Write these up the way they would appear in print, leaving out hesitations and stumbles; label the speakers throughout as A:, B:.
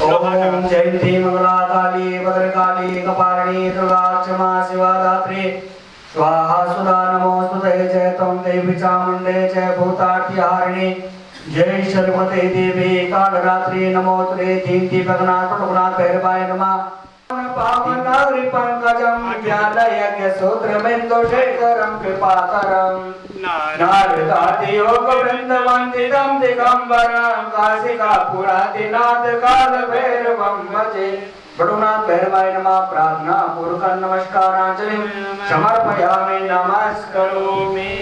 A: ओम जयंती मंगला काली भद्रकाली कपालिनी दुर्गा क्षमा शिवा धात्री स्वाहा सुधा नमोस्तुते जय त्वं देवी चामुंडे जय भूतार्तिहारिणी जय शर्मते देवी कालरात्रि नमोस्तुते दीन दीपकनाथ पटुकनाथ भैरवाय नमः पावन नागरी पंकजम ज्ञानयज्ञ सूत्रमेन्दु शेखरम कृपाकरम नारदादि योग वृंद वंदितम दिगंबरम काशिकापुरादिनाथ काल भैरवम भजे पटुकनाथ भैरवाय नमः प्रार्थना पूर्वक नमस्कारांजलि समर्पयामि नमस्करोमि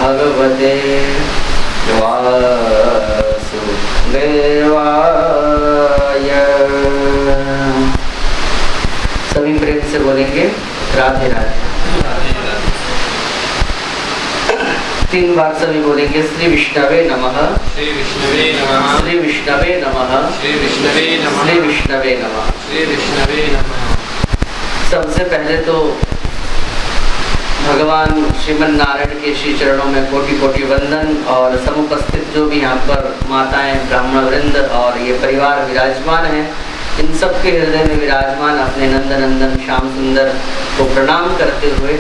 B: भगवते वासुदेवाय। सभी प्रेम से बोलेंगे राधे राधे। 3 बार सभी बोलेंगे श्री विष्णवे नमः,
C: श्री विष्णवे नमः,
B: श्री विष्णवे नमः,
C: श्री विष्णवे नमः,
B: श्री विष्णवे नमः,
C: श्री विष्णवे नमः।
B: सबसे पहले तो भगवान श्रीमन नारायण के श्री चरणों में कोटि कोटि वंदन और समुपस्थित जो भी यहाँ पर माताएं ब्राह्मण वृंद और ये परिवार विराजमान हैं, इन सब के हृदय में विराजमान अपने नंदनंदन श्याम सुंदर को प्रणाम करते हुए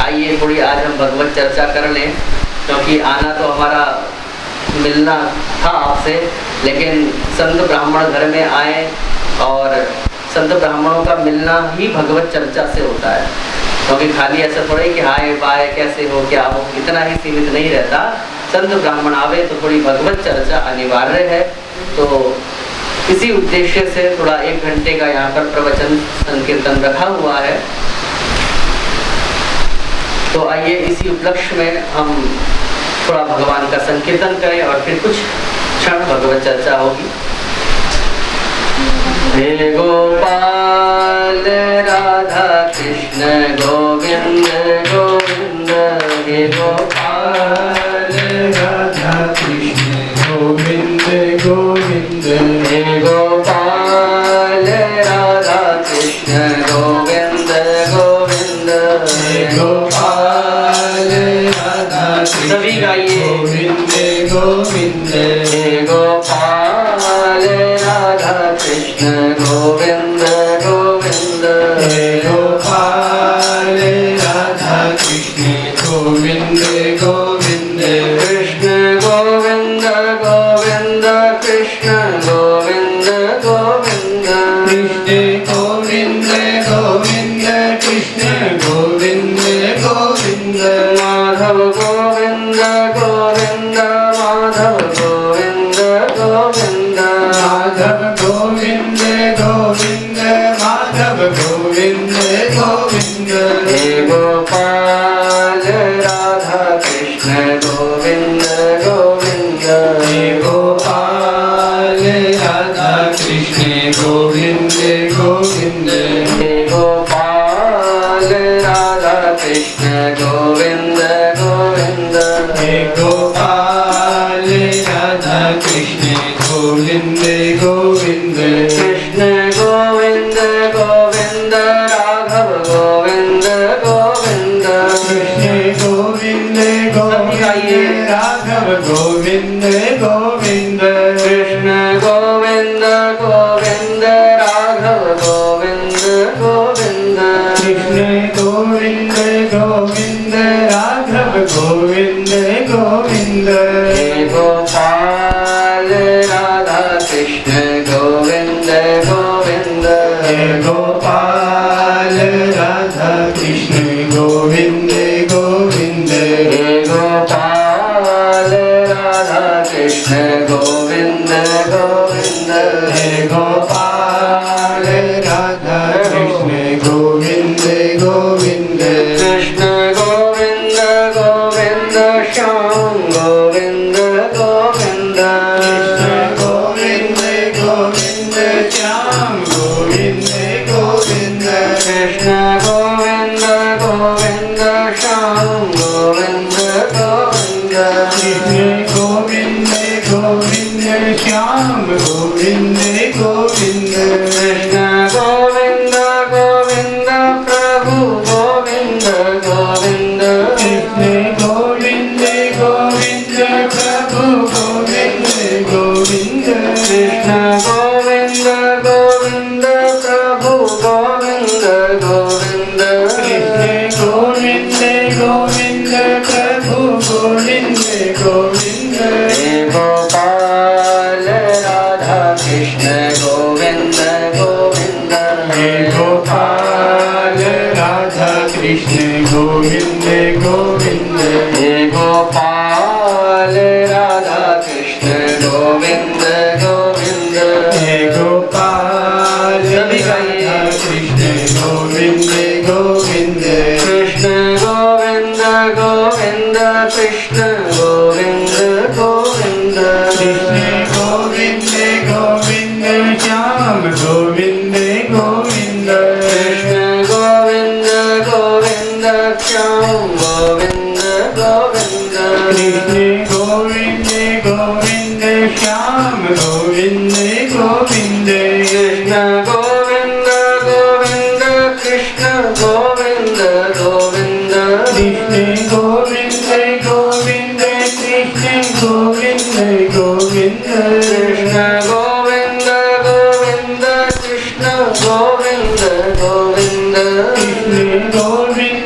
B: आइए थोड़ी आज हम भगवत चर्चा कर लें, क्योंकि आना तो हमारा मिलना था आपसे, लेकिन संत ब्राह्मण घर में आए और संत ब्राह्मणों का मिलना ही भगवत चर्चा से होता है, क्योंकि खाली ऐसा थोड़ा कि हाय बाय कैसे हो क्या हो इतना ही सीमित नहीं रहता। संत ब्राह्मण आवे तो थोड़ी भगवत चर्चा अनिवार्य है। तो इसी उद्देश्य से थोड़ा 1 घंटे का यहाँ पर प्रवचन संकीर्तन रखा हुआ है। तो आइए इसी उपलक्ष्य में हम थोड़ा भगवान का संकीर्तन करें और फिर कुछ क्षण भगवत चर्चा होगी। हे गोपाल राधा कृष्ण गोविंद गोविंद, हे गोपाल राधा कृष्ण गोविंद गोविंद, हे गोपाल राधा कृष्ण गोविंद गोविंद, हे गोपाल राधा कृष्ण सभी गाइए गोविंद गोविंद, हे गोपाल राधा कृष्ण गोविंद गोविंद, हे गोपाल राधा कृष्ण गोविंद गोविंद, कृष्ण गोविंद गोविंद कृष्ण गोविंद गोविंद, कृष्ण गोविंद गोविंद कृष्ण गोविंद गोविंद, माधव गोविंद गोविंद माधव गोविंद गोविंद, माधव गोविंद गोविंद माधव गोविंद गोविंद, हे गोपाल राधा कृष्ण गोविंद गोविंद, हे गोपाल राधा कृष्ण गोविंद गोविंद, हे गोपाल राधा कृष्ण गोविंद गोविंद, हे गोपाल राधा कृष्ण गोविंद गोविंद, कृष्ण गोविंद गोविंद राघव गोविंद गोविंद, कृष्ण गोविंद गोविंद राघव गोविंद गोविंद, कृष्ण गोविंद गोविंद राघव गोविंद गोविंद, कृष्ण गोविंद गोविंद राघव गोविंद गोविंद, हे गोपाल राधा कृष्ण गोविंद गोविंद, हे गोपाल राधा कृष्ण गोविंद गोविंद, हे गोपाल राधा कृष्ण गोविंद गोविंद, हे गोपाल राधा कृष्ण गोविंद गोविंद, कृष्ण गोविंद गोविंद श्याम गोविंद गोविंद, कृष्ण गोविंद गोविंद श्याम गोविंद गोविंद, कृष्ण गोविंद गोविंद श्याम गोविंद गोविंद, कृष्ण गोविंद गोविंद श्याम
A: गोविंद गोविंद
B: कृष्ण गोविंद गोविंद प्रभु गोविंद गोविंद
A: कृष्ण गोविंद गोविंद प्रभु गोविंद गोविंद
B: कृष्ण गोविंद गोविंद प्रभु गोविंद गोविंद
A: कृष्ण गोविंद गोविंद प्रभु गोविंद गोविंद
B: हे गोपाल राधा कृष्ण गोविंद गोविंद
A: हे गोपाल राधा कृष्ण गोविंद गोविंद
B: हे गोपाल राधा कृष्ण गोविंद गोविंद
A: हे गोपाल राधा कृष्ण गोविंद गोविंद
B: कृष्ण गोविंद गोविंद कृष्ण गोविंद गोविंद
A: कृष्ण गोविंद गोविंद श्याम गोविंद गोविंद
B: कृष्ण गोविंद गोविंद श्याम गोविंद गोविंद
A: कृष्ण गोविंद गोविंद श्याम गोविंद गोविंद
B: कृष्ण गोविंद गोविंद कृष्ण गोविंद गोविंद
A: कृष्ण गोविंद गोविंद कृष्ण गोविंद गोविंद
B: कृष्ण गोविंद गोविंद कृष्ण गोविंद गोविंद
A: कृष्ण गोविंद गोविंद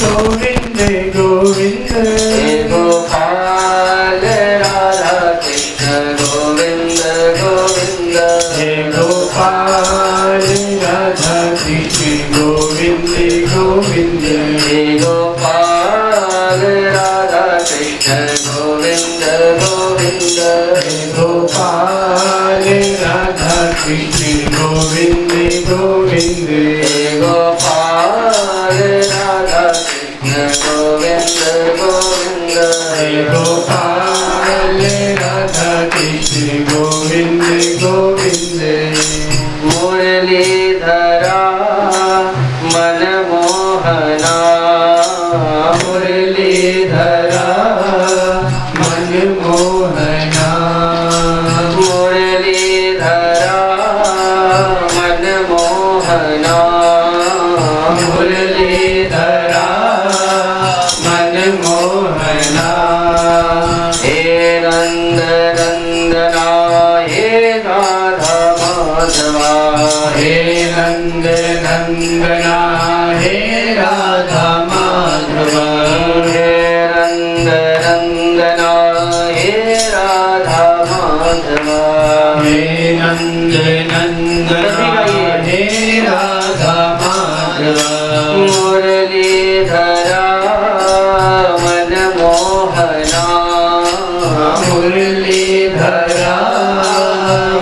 A: गोविंद गोविंद
B: हे गोपाल राधा कृष्ण गोविंद गोविंद
A: हे गोपाल राधा कृष्ण गोविंद गोविंद
B: हे गोपाल राधा कृष्ण गोविंद गोविंद
A: हे गोपाल राधा कृष्ण गोविंद गोविंद
B: हे गोपाल राधा कृष्ण गोविंद गोविंद
A: हे गोपाल राधा कृष्ण गोविंद गोविंद
B: मुरलीधरा मनमोहना
A: मुरलीधरा मनमोहना
B: मुरलीधरा मनमोहना
A: मुरलीधरा मनमोहना
B: हे नंद नंदना हे राधा माधवा
A: हे नंद नंदना हे राधा माधवा
B: हे नंद नंदना हे राधा माधवा
A: हे नंद नंदना हे राधा माधवा
B: मुरलीधरा मनमोहना
A: मुरलीधरा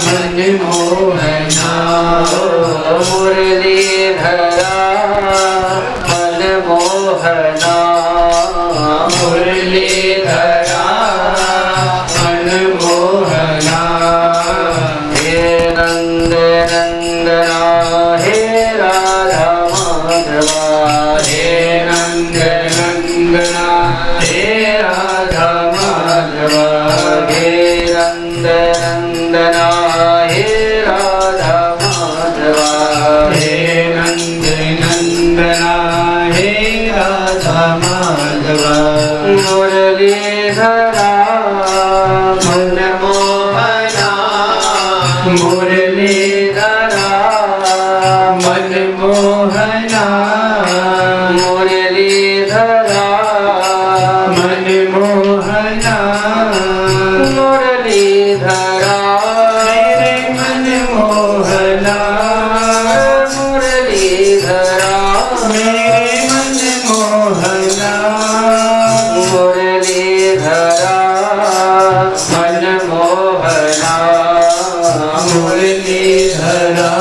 A: मनमोहना
B: मुरलीधरा मनमोहना
A: मुरलीधरा मनमोहना
B: हे नंद नंदना हे राधा माधवा
A: हे नंद नंदना हे राधा माधवा
B: हे नंद नंदना हे राधा माधवा
A: हे नंद नंदना हे राधा माधवा
B: मुरलीधरा मनमोहना
A: मुरलीधरा मनमोहना
B: मुरलीधरा
A: मनमोहना
B: मुरलीधरा
A: मेरे मनमोहना
B: मुरलीधरा
A: मेरे मनमोहना
B: मुरलीधरा मनमोहना
A: मुरलीधरा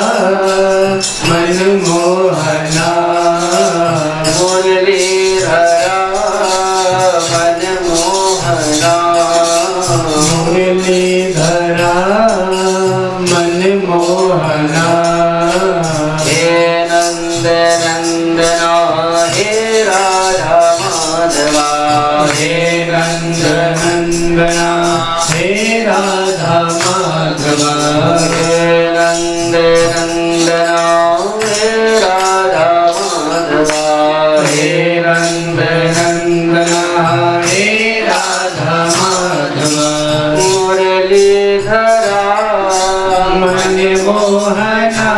A: मनमोहना
B: मुरलीधरा
A: राधा माधव
B: हे नंद नंदना हे राधा माधव
A: हे नंद नंदना हे राधा माधव
B: मुरलीधरा
A: मन मोहना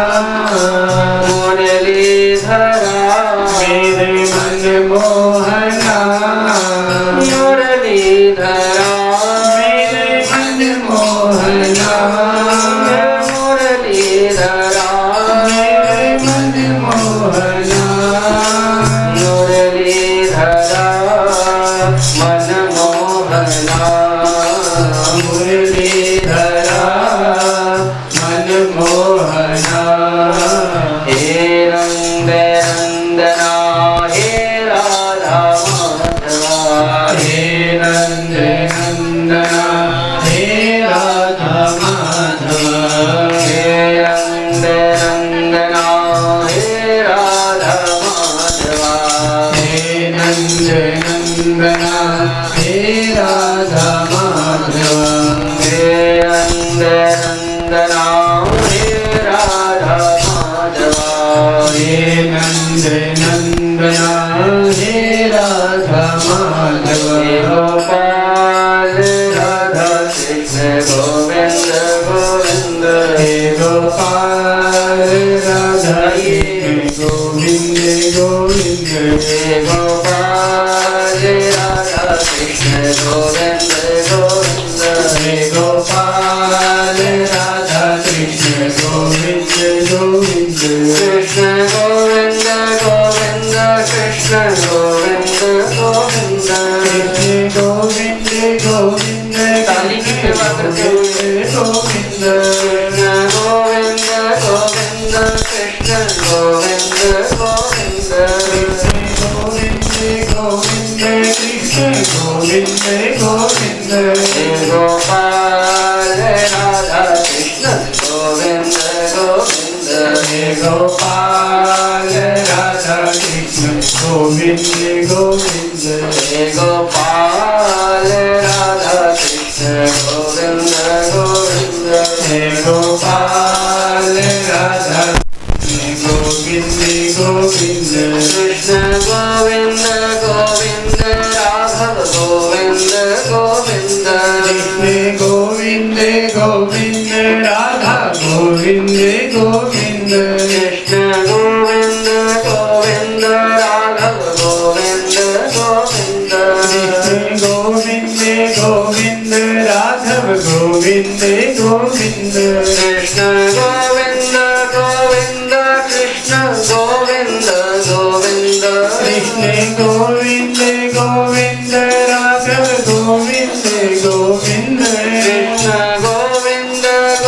B: मुरलीधरा
A: मेरे मन मोहना
B: मुरलीधरा
A: मेरे मन मोहना
B: मुरलीधरा
A: मेरे मन मोहना
B: मुरलीधरा मन मोहना
A: मुरलीधरा मन मोहना
B: हे नंद नंदना हे राधा माधवा
A: हे नंद नंदना हे राधा माधव
B: हे नंद नंदना हे राधा माधवा
A: हे नंद नंदना हे राधा माधव
B: हे नंद नंदना हे राधा माधवा
A: हे नंद नंदना हे राधा माधव
B: हे गोपाल राधा कृष्ण गोविंद गोविंद
A: हे गोपाल राधा कृष्ण गोविंद गोविंद
B: हे गोपाल राधा कृष्ण गोविंद गोविंद
A: हे गोपाल राधा कृष्ण गोविंद गोविंद
B: कृष्ण गोविंद गोविंद कृष्ण गोविंद गोविंद
A: कृष्ण गोविंद गोविंद
B: ताली की सेवा करते हुए
A: गोविंद
B: कृष्ण गोविंद गोविंद कृष्ण गोविंद गोविंद
A: कृष्ण गोविंद गोविंद कृष्ण गोविंद गोविंद
B: हे गोपाल राधा कृष्ण गोविंद गोविंद
A: हे गोपाल राधा कृष्ण गोविंद गोविंद
B: हे गोपाल राधा कृष्ण गोविंद गोविंद
A: हे गोपाल राधा कृष्ण गोविंद गोविंद
B: कृष्ण गोविंद गोविंद राघव गोविंद गोविंद
A: कृष्ण गोविंद गोविंद राधा गोविंद गोविंद
B: कृष्ण गोविंद गोविंद राघव गोविंद गोविंद
A: कृष्ण गोविंद गोविंद राघव गोविंद गोविंद
B: कृष्ण गोविंद गोविंद कृष्ण गोविंद गोविंद
A: कृष्ण गोविंद गोविंद राघव गोविंद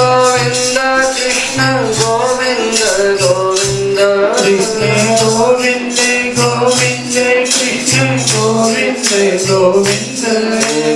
A: गोविंद
B: कृष्ण गोविंद गोविंद कृष्ण गोविंद गोविंद
A: कृष्ण गोविंद गोविंद कृष्ण गोविंद गोविंद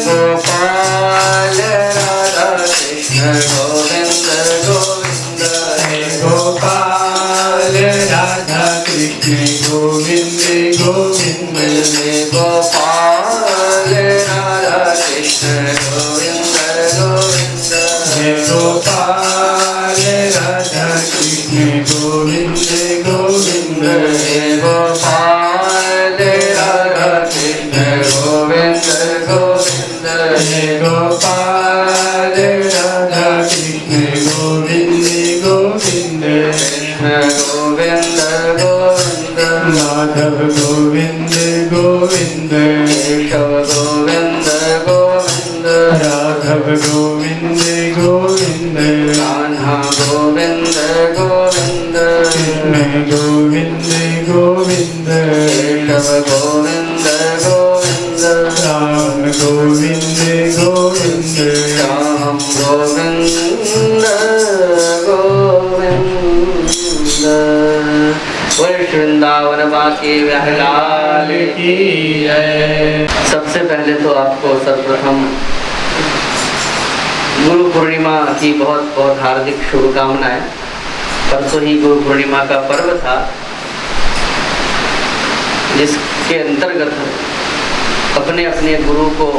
B: गोपाल राधा कृष्ण गोविंद गोविंद
A: हे गोपाल राधा कृष्ण गोविंद गोविंद
B: हे गोपाल राधा कृष्ण गोविंद गोविंद
A: हे गोपाल राधा कृष्ण गोविंद गोविंद
B: हे गोपाल राधा कृष्ण गोविंद गोविंद
A: हे गोपाल राधा कृष्ण गोविंद गोविंद
B: कृष्ण गोविंद गोविंद
A: माधव गोविंद गोविंद
B: केशव गोविंद गोविंद
A: राघव गोविंद गोविंद
B: कान्हा गोविंद गोविंद
A: कृष्ण गोविंद गोविंद
B: केशव गोविंद गोविंद
A: राम गोविंद गोविंद
B: श्याम गोविंद गोविंद वृंदावन बाकी व्याहलाल
A: की जय।
B: सबसे पहले तो आपको सर्वप्रथम गुरु पूर्णिमा की बहुत बहुत हार्दिक शुभकामनाएं। परसों ही गुरु पूर्णिमा का पर्व था, जिसके अंतर्गत अपने अपने गुरु को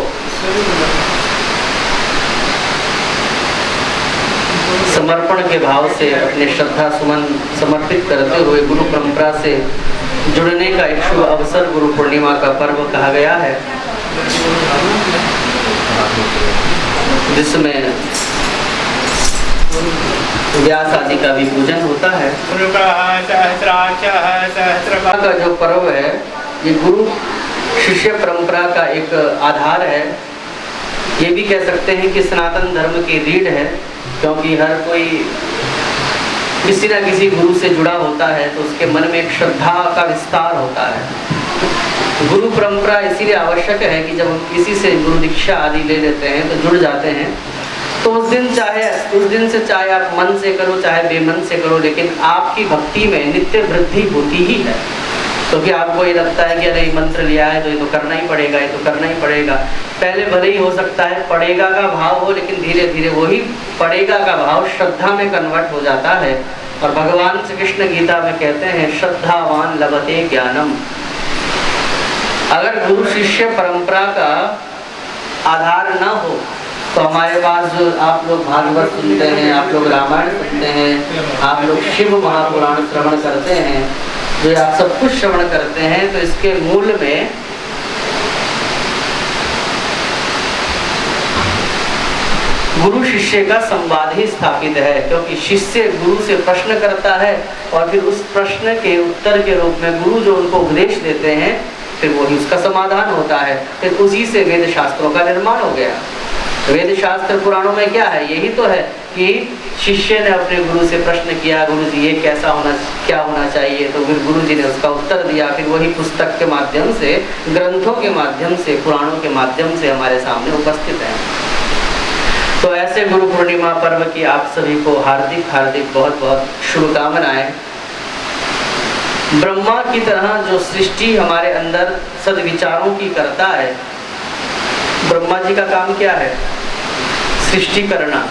B: समर्पण के भाव से अपने श्रद्धा सुमन समर्पित करते हुए गुरु परंपरा से जुड़ने का एक शुभ अवसर गुरु पूर्णिमा का पर्व कहा गया है, जिसमें व्यास आदि का भी पूजन होता है। का जो पर्व है ये गुरु शिष्य परंपरा का एक आधार है। ये भी कह सकते हैं कि सनातन धर्म की रीढ़ है, क्योंकि हर कोई किसी न किसी गुरु से जुड़ा होता है तो उसके मन में एक श्रद्धा का विस्तार होता है। गुरु परंपरा इसीलिए आवश्यक है कि जब हम किसी से गुरु दीक्षा आदि ले लेते हैं तो जुड़ जाते हैं, तो उस दिन से चाहे आप मन से करो चाहे बेमन से करो, लेकिन आपकी भक्ति में नित्य वृद्धि होती ही है। क्योंकि आपको ये लगता है कि अरे मंत्र लिया है तो ये तो करना ही पड़ेगा, ये तो करना ही पड़ेगा। पहले भले ही हो सकता है पड़ेगा का भाव हो, लेकिन धीरे धीरे वही पड़ेगा का भाव श्रद्धा में कन्वर्ट हो जाता है। और भगवान श्री कृष्ण गीता में कहते हैं श्रद्धावान लभते ज्ञानम। अगर गुरु शिष्य परंपरा का आधार न हो तो हमारे पास जो आप लोग भागवत सुनते हैं, आप लोग रामायण सुनते हैं, आप लोग शिव महापुराण श्रवण करते हैं, जो आप सब कुछ श्रवण करते हैं, तो इसके मूल में गुरु शिष्य का संवाद ही स्थापित है। क्योंकि शिष्य गुरु से प्रश्न करता है और फिर उस प्रश्न के उत्तर के रूप में गुरु जो उनको उपदेश देते हैं फिर वही उसका समाधान होता है। फिर उसी से वेद शास्त्रों का निर्माण हो गया। वेद शास्त्र पुराणों में क्या है, यही तो है कि शिष्य ने अपने गुरु से प्रश्न किया, गुरु जी ये क्या होना चाहिए, तो फिर गुरु जी ने उसका उत्तर दिया। फिर वही पुस्तक के माध्यम से, ग्रंथों के माध्यम से, पुराणों के माध्यम से हमारे सामने उपस्थित है। तो ऐसे गुरु पूर्णिमा पर्व की आप सभी को हार्दिक हार्दिक बहुत बहुत शुभकामनाएं। ब्रह्मा की तरह जो सृष्टि हमारे अंदर सद्विचारों की करता है, ब्रह्मा जी का काम क्या है? सृष्टि करना।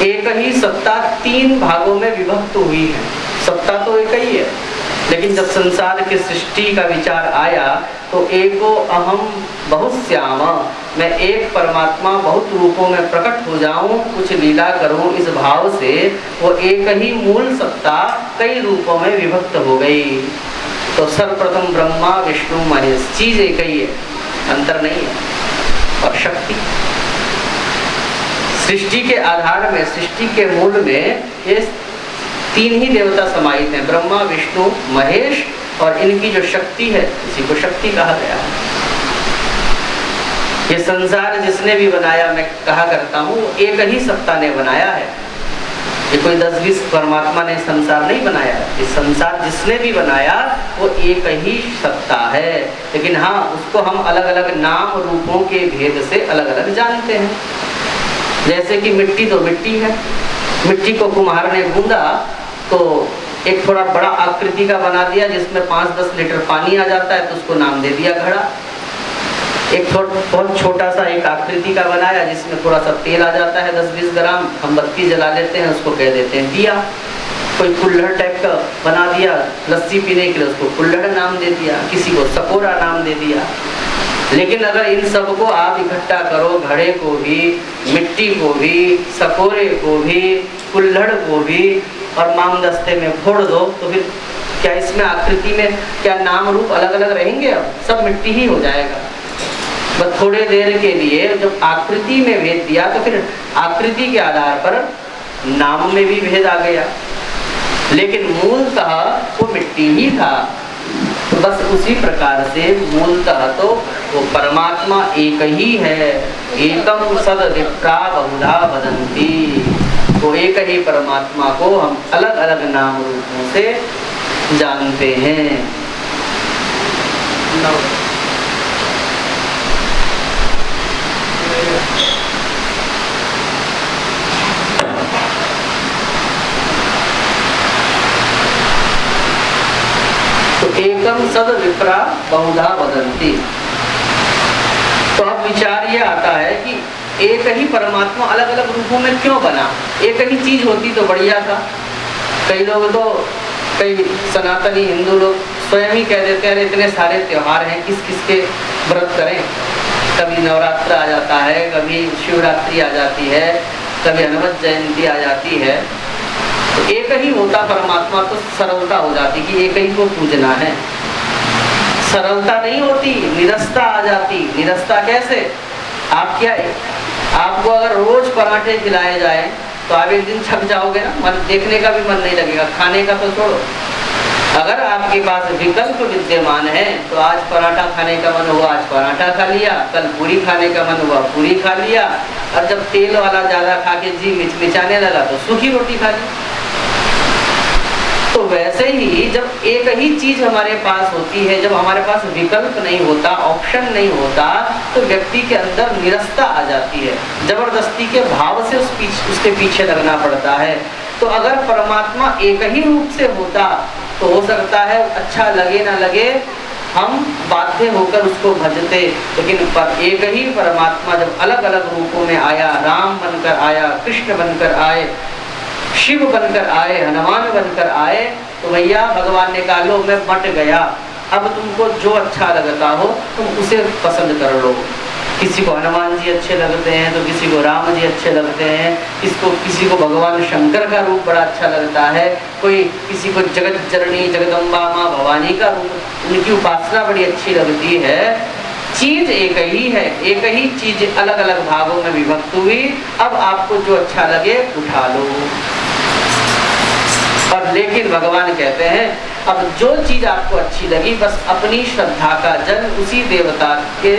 B: एक ही सत्ता तीन भागों में विभक्त हुई है। सत्ता तो एक ही है, लेकिन जब संसार की सृष्टि का विचार आया तो एको अहम बहुश्याम, मैं एक परमात्मा बहुत रूपों में प्रकट हो जाऊं, कुछ लीला करूं, इस भाव से वो एक ही मूल सत्ता कई रूपों में विभक्त हो गई। तो सर्वप्रथम ब्रह्मा विष्णु महेश, चीज एक ही है, अंतर नहीं है। और शक्ति सृष्टि के आधार में, सृष्टि के मूल में ये तीन ही देवता समाहित हैं, ब्रह्मा विष्णु महेश, और इनकी जो शक्ति है इसी को शक्ति कहा गया है। ये संसार जिसने भी बनाया, मैं कहा करता हूँ, एक ही सत्ता ने बनाया है। ये कोई 10-20 परमात्मा ने संसार नहीं बनाया। ये संसार जिसने भी बनाया वो एक ही सत्ता है, लेकिन हाँ उसको हम अलग अलग नाम रूपों के भेद से अलग अलग जानते हैं। जैसे कि मिट्टी तो मिट्टी है, मिट्टी को कुम्हार ने गूंदा तो एक थोड़ा बड़ा आकृति का बना दिया जिसमें 5-10 लीटर पानी आ जाता है, तो उसको नाम दे दिया घड़ा। एक बहुत छोटा सा एक आकृति का बनाया जिसमें थोड़ा सा तेल आ जाता है 10-20 ग्राम, हम बत्ती जला लेते हैं, उसको कह देते हैं दिया। कोई कुल्हड़ टाइप का बना दिया लस्सी पीने के लिए, उसको कुल्हड़ नाम दे दिया, किसी को सकोरा नाम दे दिया। लेकिन अगर इन सब को आप इकट्ठा करो, घड़े को भी, मिट्टी को भी, सकोरे को भी, कुल्हड़ को भी, और मामदस्ते में फोड़ दो, तो फिर क्या इसमें आकृति में क्या नाम रूप अलग अलग रहेंगे? अब सब मिट्टी ही हो जाएगा। बस थोड़े देर के लिए जब आकृति में भेद दिया तो फिर आकृति के आधार पर नाम में भी भेद आ गया, लेकिन मूलतः वो मिट्टी ही था। तो बस उसी प्रकार से मूलतः तो वो परमात्मा एक ही है। एकम सद विप्रा बहुधा वदन्ति। वो एक ही परमात्मा को हम अलग अलग नाम रूपों से जानते हैं। तो एकम सद विप्रा बहुधा वदन्ति। तो अब विचार ये आता है कि एक ही परमात्मा अलग अलग रूपों में क्यों बना? एक ही चीज होती तो बढ़िया था। कई लोग तो, कई सनातनी हिंदू लोग स्वयं ही कह देते हैं इतने सारे त्योहार हैं, किस किस के व्रत करें। कभी नवरात्र आ जाता है, कभी शिवरात्रि आ जाती है, कभी हनुमत जयंती आ जाती है, तो एक ही होता परमात्मा, तो सरलता हो जाती कि एक ही को पूजना है। सरलता नहीं होती, निरस्ता आ जाती। निरस्ता कैसे? आप क्या है, आपको अगर रोज पराठे खिलाए जाए तो आप एक दिन थक जाओगे ना, मन देखने का भी मन नहीं लगेगा, खाने का तो छोड़ो। अगर आपके पास विकल्प विद्यमान है तो आज पराठा खाने का मन हुआ, आज पराठा खा लिया, कल पूरी खाने का मन हुआ, पूरी खा लिया, और जब तेल वाला ज्यादा खा के जी मिचमिचाने लगा तो सूखी रोटी खा ली। तो वैसे ही जब एक ही चीज हमारे पास होती है, जब हमारे पास विकल्प नहीं होता, ऑप्शन नहीं होता, तो व्यक्ति के अंदर निरस्ता आ जाती है, जबरदस्ती के भाव से उसके पीछे लगना पड़ता है। तो अगर परमात्मा एक ही रूप से होता तो हो सकता है अच्छा लगे ना लगे, हम बाध्य होकर उसको भजते, लेकिन पर एक ही परमात्मा जब अलग अलग रूपों में आया, राम बनकर आया, कृष्ण बनकर आए, शिव बनकर आए, हनुमान बनकर आए, तो भैया भगवान ने कहा लो मैं बट गया, अब तुमको जो अच्छा लगता हो तुम उसे पसंद कर लो। किसी को हनुमान जी अच्छे लगते हैं तो किसी को राम जी अच्छे लगते हैं, किसी को भगवान शंकर का रूप बड़ा अच्छा लगता है, कोई किसी को जगत जननी जगदम्बा माँ भवानी का रूप, उनकी उपासना बड़ी अच्छी लगती है। चीज एक ही है, एक ही चीज अलग अलग भागों में विभक्त हुई, अब आपको जो अच्छा लगे उठा लो। और लेकिन भगवान कहते हैं अब जो चीज आपको अच्छी लगी बस अपनी श्रद्धा का जल उसी देवता के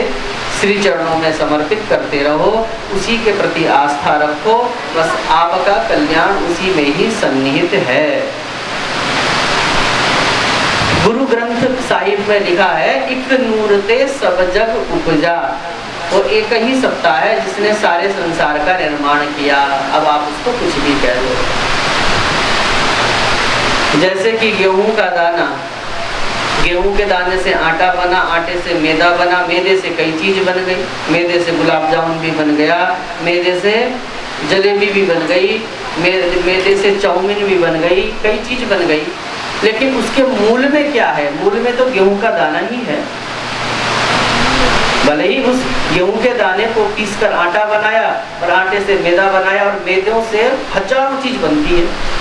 B: श्री चरणों में समर्पित करते रहो, उसी के प्रति आस्था रखो, बस आपका कल्याण उसी में ही सन्निहित है। गुरु ग्रंथ साहिब में लिखा है इक नूरते सब जग उपजा, वो एक ही सत्ता है जिसने सारे संसार का निर्माण किया। अब आप उसको कुछ भी कह लो, जैसे कि गेहूं का दाना, गेहूं के दाने से आटा बना, आटे से मैदा बना, मैदे से कई चीज बन गई, मैदे से गुलाब जामुन भी बन गया, मैदे से जलेबी भी बन गई, मैदे से चाउमीन भी बन गई, कई चीज बन गई। लेकिन उसके मूल में क्या है? मूल में तो गेहूं का दाना ही है। भले ही उस गेहूं के दाने को पीस कर आटा बनाया और आटे से मैदा बनाया, और मैदों से हजारों चीज बनती है,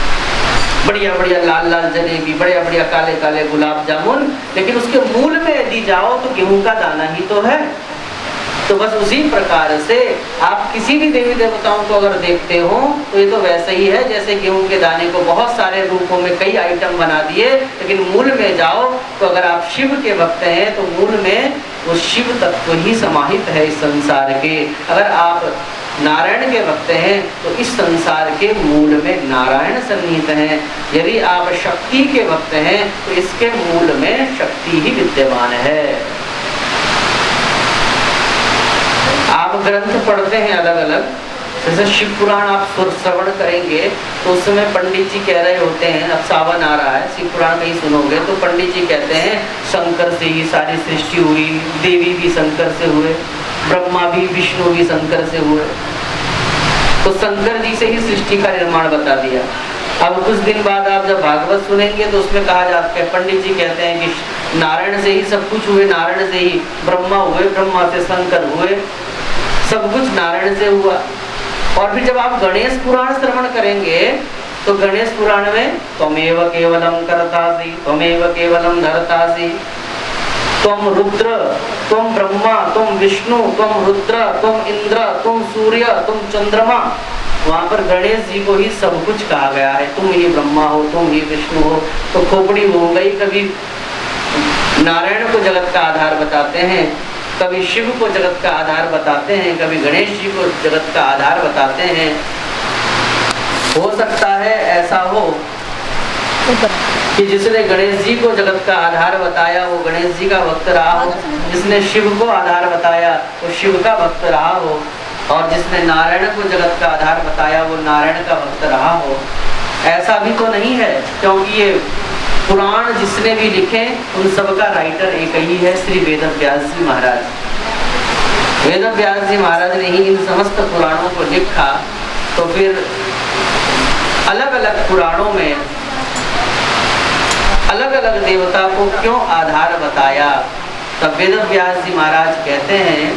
B: बढ़िया बढ़िया लाल लाल जलेबी, बढ़िया बढ़िया काले काले गुलाब जामुन, लेकिन उसके मूल में यदि जाओ तो गेहूं का दाना ही तो है। तो बस उसी प्रकार से आप किसी भी देवी देवताओं को अगर देखते हो तो ये तो वैसे ही है जैसे गेहूं के दाने को बहुत सारे रूपों में कई आइटम बना दिए, लेकिन मूल में जाओ तो अगर आप शिव के भक्त हैं तो मूल में वो शिव तत्व ही समाहित है इस संसार के। अगर आप नारायण के भक्त हैं तो इस संसार के मूल में नारायण सन्निहित हैं। यदि आप शक्ति के भक्त हैं तो इसके मूल में शक्ति ही विद्यमान है। आप ग्रंथ पढ़ते हैं अलग अलग, जैसे शिव पुराण आप श्रवण करेंगे तो उस समय पंडित जी कह रहे होते हैं, अब सावन आ रहा है, शिव पुराण कहीं सुनोगे तो पंडित जी कहते हैं शंकर से ही सारी सृष्टि हुई, देवी भी शंकर से हुए, ब्रह्मा भी विष्णु भी शंकर से हुए, तो शंकर जी से ही सृष्टि का निर्माण बता दिया। अब कुछ दिन बाद आप जब भागवत सुनेंगे तो उसमें कहा जाता है, पंडित जी कहते हैं कि नारायण से ही सब कुछ हुए, नारायण से ही ब्रह्मा हुए, ब्रह्मा से शंकर हुए, सब कुछ नारायण से हुआ। और फिर जब आप गणेश पुराण श्रवण करेंगे तो गणेश पुराण में त्वमेव केवलम कर्तासि त्वमेव केवलम धर्तासि, त्वम रुद्र, त्वम ब्रह्मा, त्वम विष्णु, त्वम रुद्र, त्वम इंद्र, तुम सूर्य, तुम चंद्रमा। वहां पर गणेश जी को ही सब कुछ कहा गया है, तुम ही ब्रह्मा हो, तुम ही विष्णु हो। तो खोपड़ी हो गई, कभी नारायण को जगत का आधार बताते हैं, कभी शिव को जगत का आधार बताते हैं, कभी गणेश जी को जगत का आधार बताते हैं। हो सकता है ऐसा हो कि जिसने गणेश जी को जगत का आधार बताया वो गणेश जी का भक्त रहा हो, जिसने शिव को आधार बताया वो शिव का भक्त रहा हो, और जिसने नारायण को जगत का आधार बताया वो नारायण का भक्त रहा हो। ऐसा भी तो नहीं है, क्योंकि ये पुराण जिसने भी लिखे उन सबका राइटर एक ही है, श्री वेद व्यास जी महाराज। वेद व्यास जी महाराज ने ही इन समस्त पुराणों को लिखा, तो फिर अलग अलग पुराणों में अलग अलग देवता को क्यों आधार बताया? तब वेद व्यास जी महाराज कहते हैं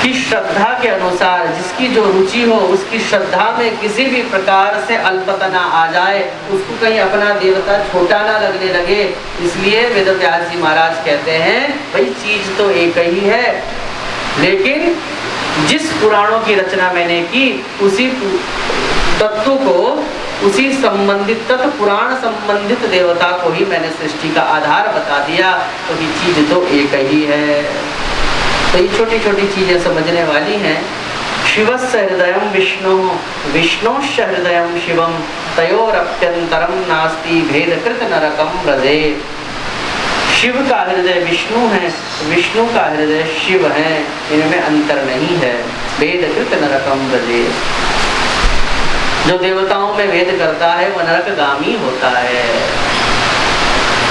B: कि कि श्रद्धा के अनुसार जिसकी जो रुचि हो उसकी श्रद्धा में किसी भी प्रकार से अल्पता ना आ जाए, उसको कहीं अपना देवता छोटा ना लगने लगे। इसलिए वेद व्यास जी महाराज कहते हैं भाई चीज तो एक ही है, लेकिन जिस पुराणों की रचना मैंने की उसी तत्व को, उसी संबंधित तत्व पुराण संबंधित देवता को ही मैंने सृष्टि का आधार बता दिया, तो ये चीज तो एक ही है। तो ये छोटी छोटी चीजें समझने वाली हैं। शिवस्य हृदयं विष्णु विष्णोश्च हृदयं शिवम तयोरप्यंतरम नास्ति भेदकृत नरकम व्रजे। शिव का हृदय विष्णु है, विष्णु का हृदय शिव है, इनमें अंतर नहीं है। भेदकृत नरकम व्रजे। जो देवताओं में भेद करता है वह नरकगामी होता है।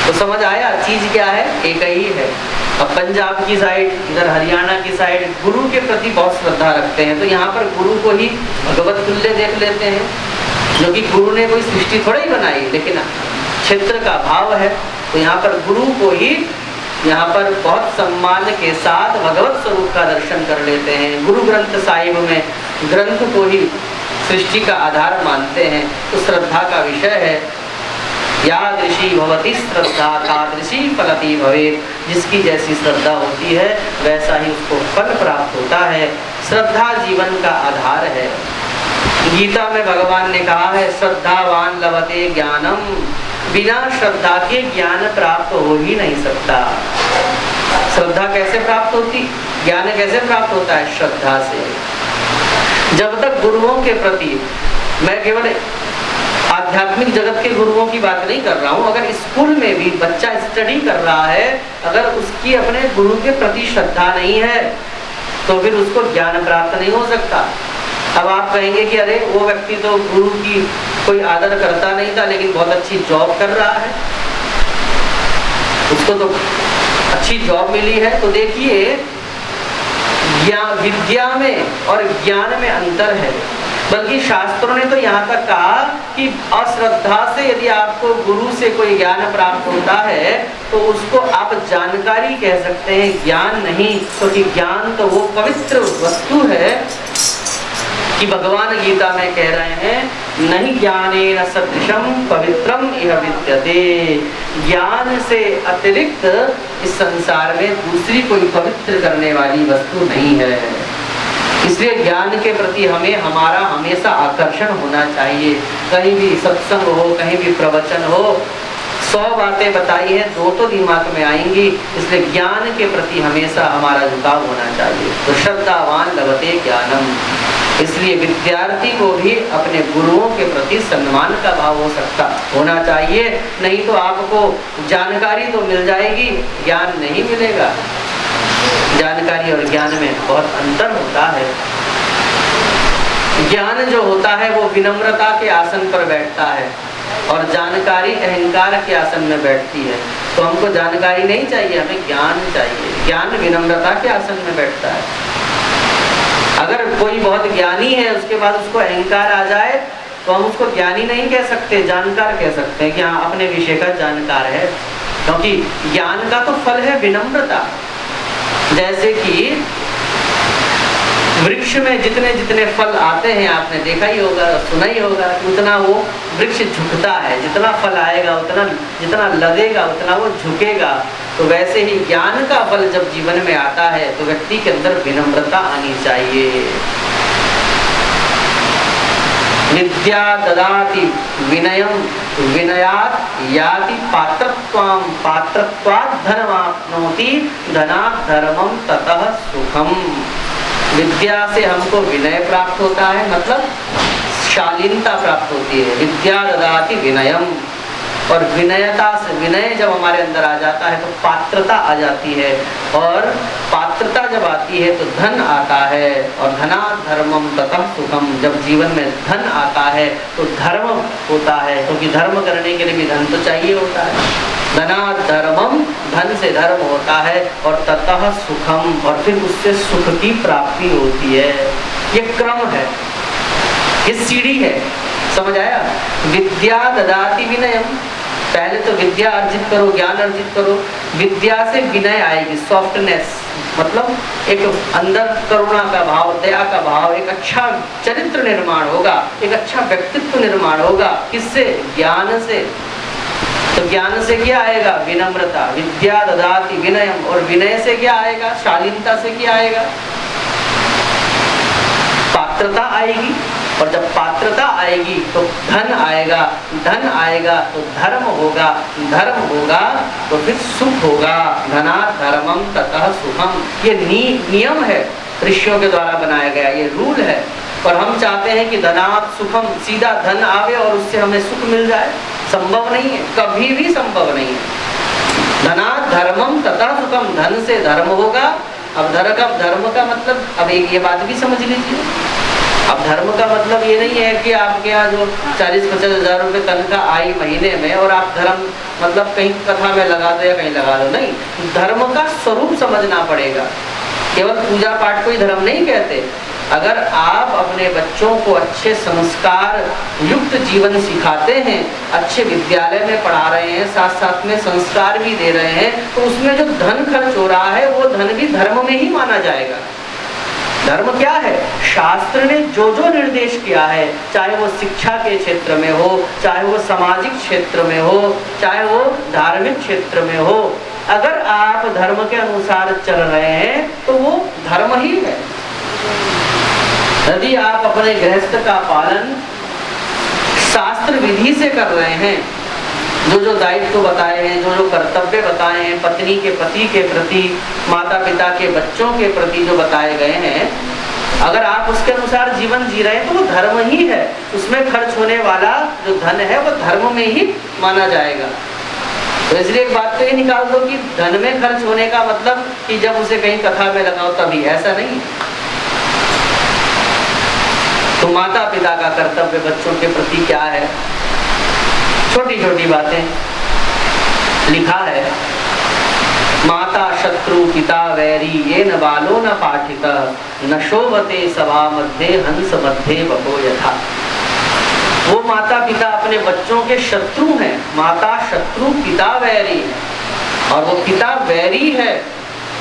B: तो समझ आया चीज क्या है, एक ही है। अब पंजाब की साइड, इधर हरियाणा की साइड गुरु के प्रति बहुत श्रद्धा रखते हैं, तो यहाँ पर गुरु को ही भगवत तुल्य देख लेते हैं, जो कि गुरु ने कोई सृष्टि थोड़ा ही बनाई, लेकिन क्षेत्र का भाव है। तो यहाँ पर गुरु को ही यहाँ पर बहुत सम्मान के साथ भगवत स्वरूप का दर्शन कर लेते हैं। गुरु ग्रंथ साहिब में ग्रंथ को ही सृष्टि का आधार मानते हैं। तो श्रद्धा का विषय है, यादृशी भवति श्रद्धा तादृशी फलति भवेत्। जिसकी जैसी श्रद्धा होती है वैसा ही उसको फल प्राप्त होता है। श्रद्धा जीवन का आधार है। गीता में भगवान ने कहा है श्रद्धावान लभते ज्ञानम, बिना श्रद्धा के ज्ञान प्राप्त हो ही नहीं सकता। श्रद्धा कैसे प्राप्त होती, ज्ञान कैसे प्राप्त होता है, श्रद्धा से। जब तक गुरुओं के प्रति, मैं केवल आध्यात्मिक जगत के गुरुओं की बात नहीं कर रहा हूँ, अगर स्कूल में भी बच्चा स्टडी कर रहा है, अगर उसकी अपने गुरु के प्रति श्रद्धा नहीं है तो फिर उसको ज्ञान प्राप्त नहीं हो सकता। अब आप कहेंगे कि अरे वो व्यक्ति तो गुरु की कोई आदर करता नहीं था लेकिन बहुत अच्छी जॉब कर रहा है, उसको तो अच्छी जॉब मिली है। तो देखिए विद्या में और ज्ञान में अंतर है। बल्कि शास्त्रों ने तो यहाँ तक कहा कि अश्रद्धा से यदि आपको गुरु से कोई ज्ञान प्राप्त होता है तो उसको आप जानकारी कह सकते हैं, ज्ञान नहीं। क्योंकि ज्ञान तो वो पवित्र वस्तु है कि भगवान गीता में कह रहे हैं नहीं ज्ञानेन सदृशम पवित्रम इह विद्यते। ज्ञान से अतिरिक्त इस संसार में दूसरी कोई पवित्र करने वाली वस्तु नहीं है। इसलिए ज्ञान के प्रति हमें हमारा हमेशा आकर्षण होना चाहिए। कहीं भी सत्संग हो, कहीं भी प्रवचन हो, 100 बातें बताई हैं, 2 तो दिमाग में आएंगी। इसलिए ज्ञान के प्रति हमेशा हमारा झुकाव होना चाहिए। तो श्रद्धावान लभते ज्ञानम। इसलिए विद्यार्थी को भी अपने गुरुओं के प्रति सम्मान का भाव होना चाहिए। नहीं तो आपको जानकारी तो मिल जाएगी, ज्ञान नहीं मिलेगा। जानकारी और ज्ञान में बहुत अंतर होता है। ज्ञान जो होता है वो विनम्रता के आसन पर बैठता है और जानकारी अहंकार के आसन में बैठती है। तो हमको जानकारी नहीं चाहिए, हमें ज्ञान चाहिए। ज्ञान विनम्रता के आसन में बैठता है। अगर कोई बहुत ज्ञानी है उसके बाद उसको अहंकार आ जाए तो हम उसको ज्ञानी नहीं कह सकते, जानकार कह सकते हैं कि हाँ अपने विषय का जानकार है। क्योंकि ज्ञान का तो फल है विनम्रता। जैसे कि वृक्ष में जितने जितने फल आते हैं, आपने देखा ही होगा, सुना ही होगा कि उतना वो वृक्ष झुकता है। जितना फल आएगा उतना, जितना लगेगा उतना वो झुकेगा। तो वैसे ही ज्ञान का फल जब जीवन में आता है तो व्यक्ति के अंदर विनम्रता आनी चाहिए। विद्या ददाति विनयम विनयात याति पात्रत्वाम पात्रत्वात् धनमाप्नोति धनात् धर्मम ततः सुखम। विद्या से हमको विनय प्राप्त होता है, मतलब शालीनता प्राप्त होती है। विद्या ददाति विनयम, और विनयता से, विनय जब हमारे अंदर आ जाता है तो पात्रता आ जाती है, और पात्रता जब आती है तो धन आता है, और धनात् धर्मम ततः सुखम। जब जीवन में धन आता है तो धर्म होता है, क्योंकि धर्म करने के लिए भी धन तो चाहिए होता है। धनात् धर्मम, धन से धर्म होता है, और ततः सुखम, और फिर उससे सुख की प्राप्ति होती है। ये क्रम है, ये सीढ़ी है। समझ आया? विद्या ददाति विनयम, पहले तो विद्या अर्जित करो, ज्ञान अर्जित करो। विद्या से विनय आएगी, सॉफ्टनेस, मतलब एक अंदर करुणा का भाव, दया का भाव, एक अच्छा चरित्र निर्माण होगा, एक अच्छा व्यक्तित्व निर्माण होगा। किससे? ज्ञान से। तो ज्ञान से क्या आएगा? विनम्रता। विद्या ददाति विनयम। और विनय से क्या आएगा? शालीनता से क्या आएगा? पात्रता आएगी। और जब पात्रता आएगी तो धन आएगा, धन आएगा तो धर्म होगा, धर्म होगा तो फिर सुख होगा। धनात् धर्मम ततः सुखम। ये नियम है, ऋषियों के द्वारा बनाया गया ये रूल है। और हम चाहते हैं कि धनात् सुखम, सीधा धन आवे और उससे हमें सुख मिल जाए। संभव नहीं है, कभी भी संभव नहीं है। धनात् धर्मम ततः सुखम, धन से धर्म होगा। अब धर्म का मतलब, अब एक ये बात भी समझ लीजिए, अब धर्म का मतलब ये नहीं है कि आपके यहाँ जो 40-50 हज़ार रुपये तनख्वाह आई महीने में और आप धर्म मतलब कहीं कथा में लगा दो या कहीं लगा दो, नहीं। धर्म का स्वरूप समझना पड़ेगा। केवल पूजा पाठ को ही धर्म नहीं कहते। अगर आप अपने बच्चों को अच्छे संस्कार युक्त जीवन सिखाते हैं, अच्छे विद्यालय में पढ़ा रहे हैं, साथ साथ में संस्कार भी दे रहे हैं, तो उसमें जो धन खर्च हो रहा है वो धन भी धर्म में ही माना जाएगा। धर्म क्या है? शास्त्र ने जो जो निर्देश किया है, चाहे वो शिक्षा के क्षेत्र में हो, चाहे वो सामाजिक क्षेत्र में हो, चाहे वो धार्मिक क्षेत्र में हो, अगर आप धर्म के अनुसार चल रहे हैं तो वो धर्म ही है। यदि आप अपने गृहस्थ का पालन शास्त्र विधि से कर रहे हैं, जो जो दायित्व बताए हैं, जो जो कर्तव्य बताए हैं, पत्नी के पति के प्रति, माता पिता के बच्चों के प्रति जो बताए गए हैं, अगर आप उसके अनुसार जीवन जी रहे हैं तो वो धर्म ही है। उसमें खर्च होने वाला जो धन है वो धर्म में ही माना जाएगा। तो इसलिए एक बात तो ये निकाल दो कि धन में खर्च होने का मतलब कि जब उसे कहीं कथा में लगाओ तभी, ऐसा नहीं। तो माता पिता का कर्तव्य बच्चों के प्रति क्या है? छोटी छोटी बातें लिखा है, माता शत्रु पिता वैरी ये न बालो न पाठित न शोभते सभा मध्य हंस मध्य बको यथा। वो माता पिता अपने बच्चों के शत्रु हैं। माता शत्रु पिता वैरी है। और वो पिता वैरी है।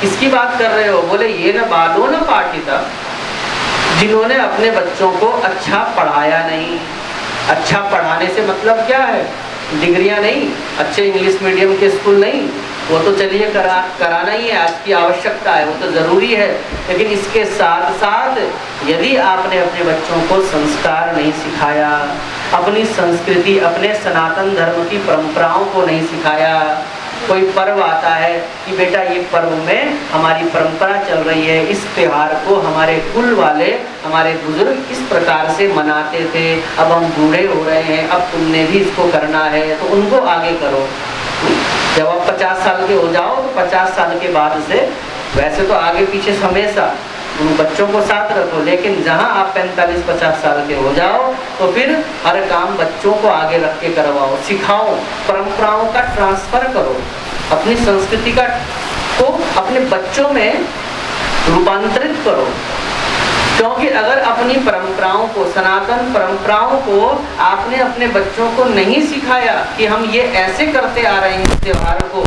B: किसकी बात कर रहे हो? बोले ये न बालो न पाठित, जिन्होंने अपने बच्चों को अच्छा पढ़ाया नहीं। अच्छा पढ़ाने से मतलब क्या है? डिग्रियां नहीं, अच्छे इंग्लिश मीडियम के स्कूल नहीं, वो तो चलिए कराना ही है, आज की आवश्यकता है, वो तो ज़रूरी है। लेकिन इसके साथ साथ यदि आपने अपने बच्चों को संस्कार नहीं सिखाया, अपनी संस्कृति, अपने सनातन धर्म की परंपराओं को नहीं सिखाया, कोई पर्व आता है कि बेटा ये पर्व में हमारी परंपरा चल रही है, इस त्योहार को हमारे कुल वाले, हमारे बुजुर्ग इस प्रकार से मनाते थे, अब हम बूढ़े हो रहे हैं, अब तुमने भी इसको करना है, तो उनको आगे करो। जब आप 50 साल के हो जाओ तो 50 साल के बाद से, वैसे तो आगे पीछे हमेशा उन बच्चों को साथ रखो, लेकिन जहाँ आप 45-50 साल के हो जाओ तो फिर हर काम बच्चों को आगे रख के करवाओ, सिखाओ, परंपराओं का ट्रांसफर करो, अपनी संस्कृति का को अपने बच्चों में रूपांतरित करो। क्योंकि अगर अपनी परंपराओं को, सनातन परंपराओं को आपने अपने बच्चों को नहीं सिखाया कि हम ये ऐसे करते आ रहे हैं इस त्योहार को,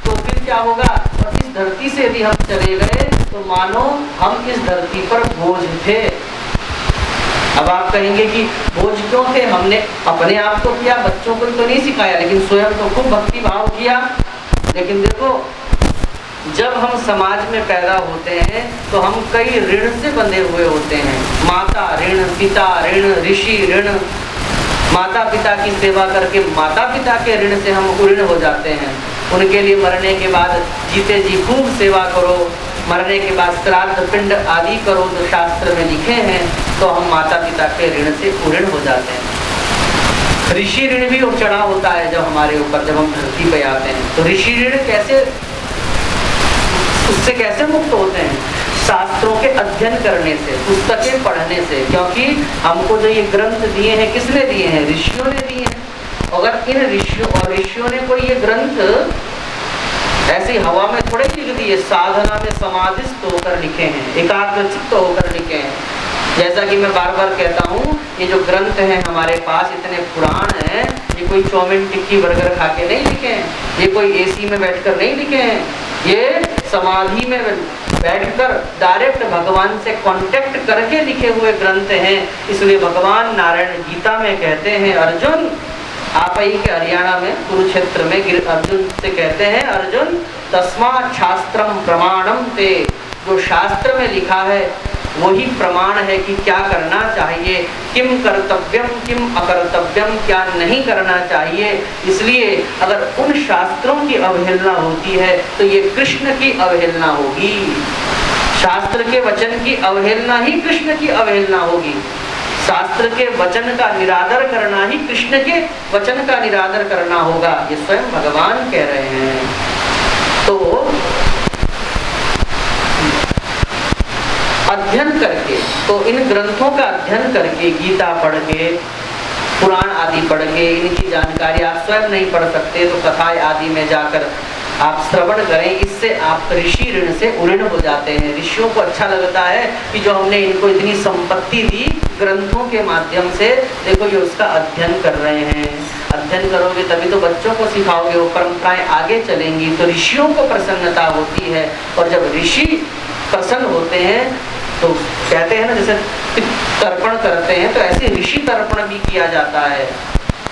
B: तो फिर क्या होगा? और इस धरती से यदि हम चले गए तो मानो हम इस धरती पर बोझ थे। अब आप कहेंगे कि बोझ क्यों थे? हमने अपने आप को किया, बच्चों को तो नहीं सिखाया, लेकिन स्वयं तो खूब भक्ति भाव किया। लेकिन देखो, जब हम समाज में पैदा होते हैं तो हम कई ऋण से बंधे हुए होते हैं। माता ऋण, पिता ऋण, ऋषि ऋण। माता पिता की सेवा करके माता पिता के ऋण से हम ऋण हो जाते हैं। उनके लिए मरने के बाद जीते जी खूब सेवा करो, मरने के बाद श्राद्ध पिंड आदि करो जो शास्त्र में लिखे हैं, तो हम माता पिता के ऋण से ऋण हो जाते हैं। ऋषि ऋण भी चढ़ा होता है जब हमारे ऊपर, जब हम धरती पे आते हैं। तो ऋषि ऋण कैसे, उससे कैसे मुक्त होते हैं? शास्त्रों के अध्ययन करने से, पुस्तकें पढ़ने से। क्योंकि हमको जो ये ग्रंथ दिए हैं, किसने दिए हैं? ऋषियों ने दिए हैं। अगर इन ऋषियों ने कोई ये ग्रंथ ऐसी हवा में थोड़े लिख दिए, साधना में समाधिस्थ होकर लिखे हैं, एकाग्रचित्त होकर लिखे हैं। जैसा कि मैं बार बार कहता हूँ, ये जो ग्रंथ हैं हमारे पास इतने पुराण हैं, ये कोई चौमिन टिक्की बर्गर खा के नहीं लिखे हैं, ये कोई एसी में बैठकर नहीं लिखे हैं, ये समाधि में बैठकर डायरेक्ट भगवान से कांटेक्ट करके लिखे हुए ग्रंथ हैं। इसलिए भगवान नारायण गीता में कहते हैं, अर्जुन आप ही के हरियाणा में कुरुक्षेत्र में अर्जुन से कहते हैं, अर्जुन तस्मात् शास्त्रम प्रमाणम ते, जो शास्त्र में लिखा है वही प्रमाण है कि क्या करना चाहिए, किम कर्तव्यम किम अकर्तव्यम, क्या नहीं करना चाहिए। इसलिए अगर उन शास्त्रों की अवहेलना होती है तो ये कृष्ण की अवहेलना होगी। शास्त्र के वचन की अवहेलना ही कृष्ण की अवहेलना होगी। शास्त्र के वचन का निरादर करना ही कृष्ण के वचन का निरादर करना होगा, ये स्वयं भगवान कह रहे हैं। तो अध्ययन करके, तो इन ग्रंथों का अध्ययन करके, गीता पढ़ के, पुराण आदि पढ़ के, इनकी जानकारी आप स्वयं नहीं पढ़ सकते तो कथाएं आदि में जाकर आप श्रवण करें, इससे आप ऋषि ऋण से उऋण हो जाते हैं। ऋषियों को अच्छा लगता है कि जो हमने इनको इतनी संपत्ति दी ग्रंथों के माध्यम से, देखो ये उसका अध्ययन कर रहे हैं। अध्ययन करोगे तभी तो बच्चों को सिखाओगे, वो परंपराएं आगे चलेंगी, तो ऋषियों को प्रसन्नता होती है। और जब ऋषि प्रसन्न होते हैं तो कहते हैं ना, जैसे तर्पण करते हैं तो ऐसे ऋषि तर्पण भी किया जाता है।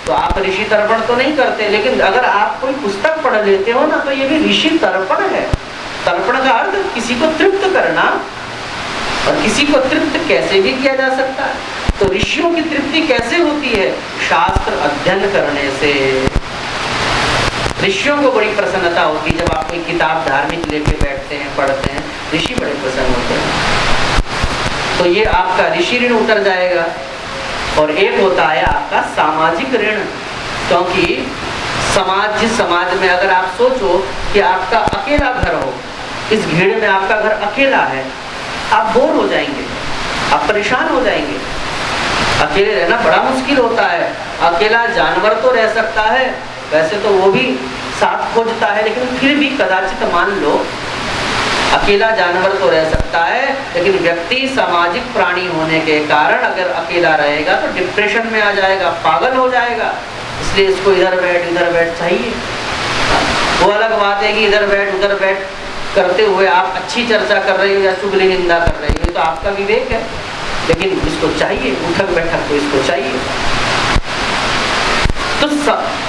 B: तो आप ऋषि तर्पण तो नहीं करते, लेकिन अगर आप कोई पुस्तक पढ़ लेते हो ना तो ये भी ऋषि तर्पण है। तर्पण का अर्थ किसी को तृप्त करना, और किसी को तृप्त कैसे भी किया जा सकता है। तो ऋषियों की तृप्ति कैसे होती है? शास्त्र अध्ययन करने से। ऋषियों को बड़ी प्रसन्नता होती है जब आप कोई किताब धार्मिक लेके बैठते हैं, पढ़ते हैं, ऋषि बड़े प्रसन्न होते हैं। तो ये आपका ऋषि ऋण उतर जाएगा। और एक होता है आपका सामाजिक ऋण, क्योंकि समाज, जिस समाज में अगर आप सोचो कि आपका अकेला घर हो, इस भीड़ में आपका घर अकेला है, आप बोर हो जाएंगे, आप परेशान हो जाएंगे। अकेले रहना बड़ा मुश्किल होता है। अकेला जानवर तो रह सकता है, वैसे तो वो भी साथ खोजता है, लेकिन फिर भी कदाचित मान लो अकेला जानवर तो रह सकता है, लेकिन व्यक्ति सामाजिक प्राणी होने के कारण अगर अकेला रहेगा तो डिप्रेशन में आ जाएगा, पागल हो जाएगा। इसलिए इसको इधर बैठ चाहिए। वो अलग बात है कि इधर बैठ उधर बैठ करते हुए आप अच्छी चर्चा कर रहे हो या चुगली निंदा कर रहे हो, तो आपका विवेक है, लेकिन इसको चाहिए, उठक बैठक तो इसको चाहिए। तो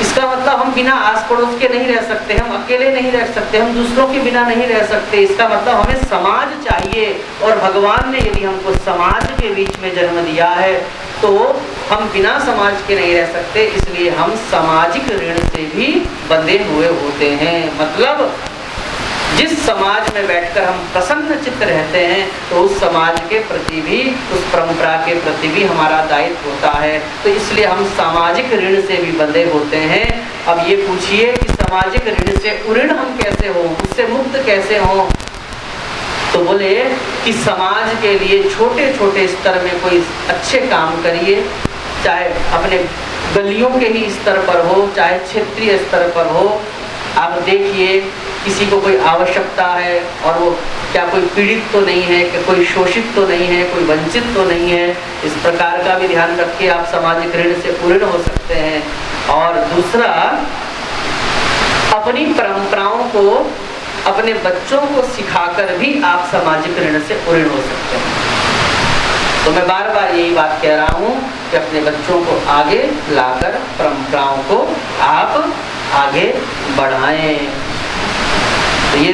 B: इसका मतलब हम बिना आस पड़ोस के नहीं रह सकते, हम अकेले नहीं रह सकते, हम दूसरों के बिना नहीं रह सकते। इसका मतलब हमें समाज चाहिए, और भगवान ने यदि हमको समाज के बीच में जन्म दिया है तो हम बिना समाज के नहीं रह सकते। इसलिए हम सामाजिक ऋण से भी बंधे हुए होते हैं। मतलब जिस समाज में बैठकर हम प्रसन्न चित्त रहते हैं तो उस समाज के प्रति भी, उस परंपरा के प्रति भी हमारा दायित्व होता है। तो इसलिए हम सामाजिक ऋण से भी बंधे होते हैं। अब ये पूछिए कि सामाजिक ऋण से उऋण हम कैसे हों, उससे मुक्त कैसे हों? तो बोले कि समाज के लिए छोटे छोटे स्तर में कोई अच्छे काम करिए, चाहे अपने गलियों के ही स्तर पर हो, चाहे क्षेत्रीय स्तर पर हो। आप देखिए किसी को कोई आवश्यकता है और वो क्या कोई पीड़ित तो नहीं है, कि कोई शोषित तो नहीं है, कोई वंचित तो नहीं है, इस प्रकार का भी ध्यान रख के आप सामाजिक ऋण से उऋण हो सकते हैं। और दूसरा, अपनी परंपराओं को अपने बच्चों को सिखाकर भी आप सामाजिक ऋण से उऋण हो सकते हैं। तो मैं बार बार यही बात कह रहा हूँ कि अपने बच्चों को आगे लाकर परंपराओं को आप आगे बढ़ाएं। तो ये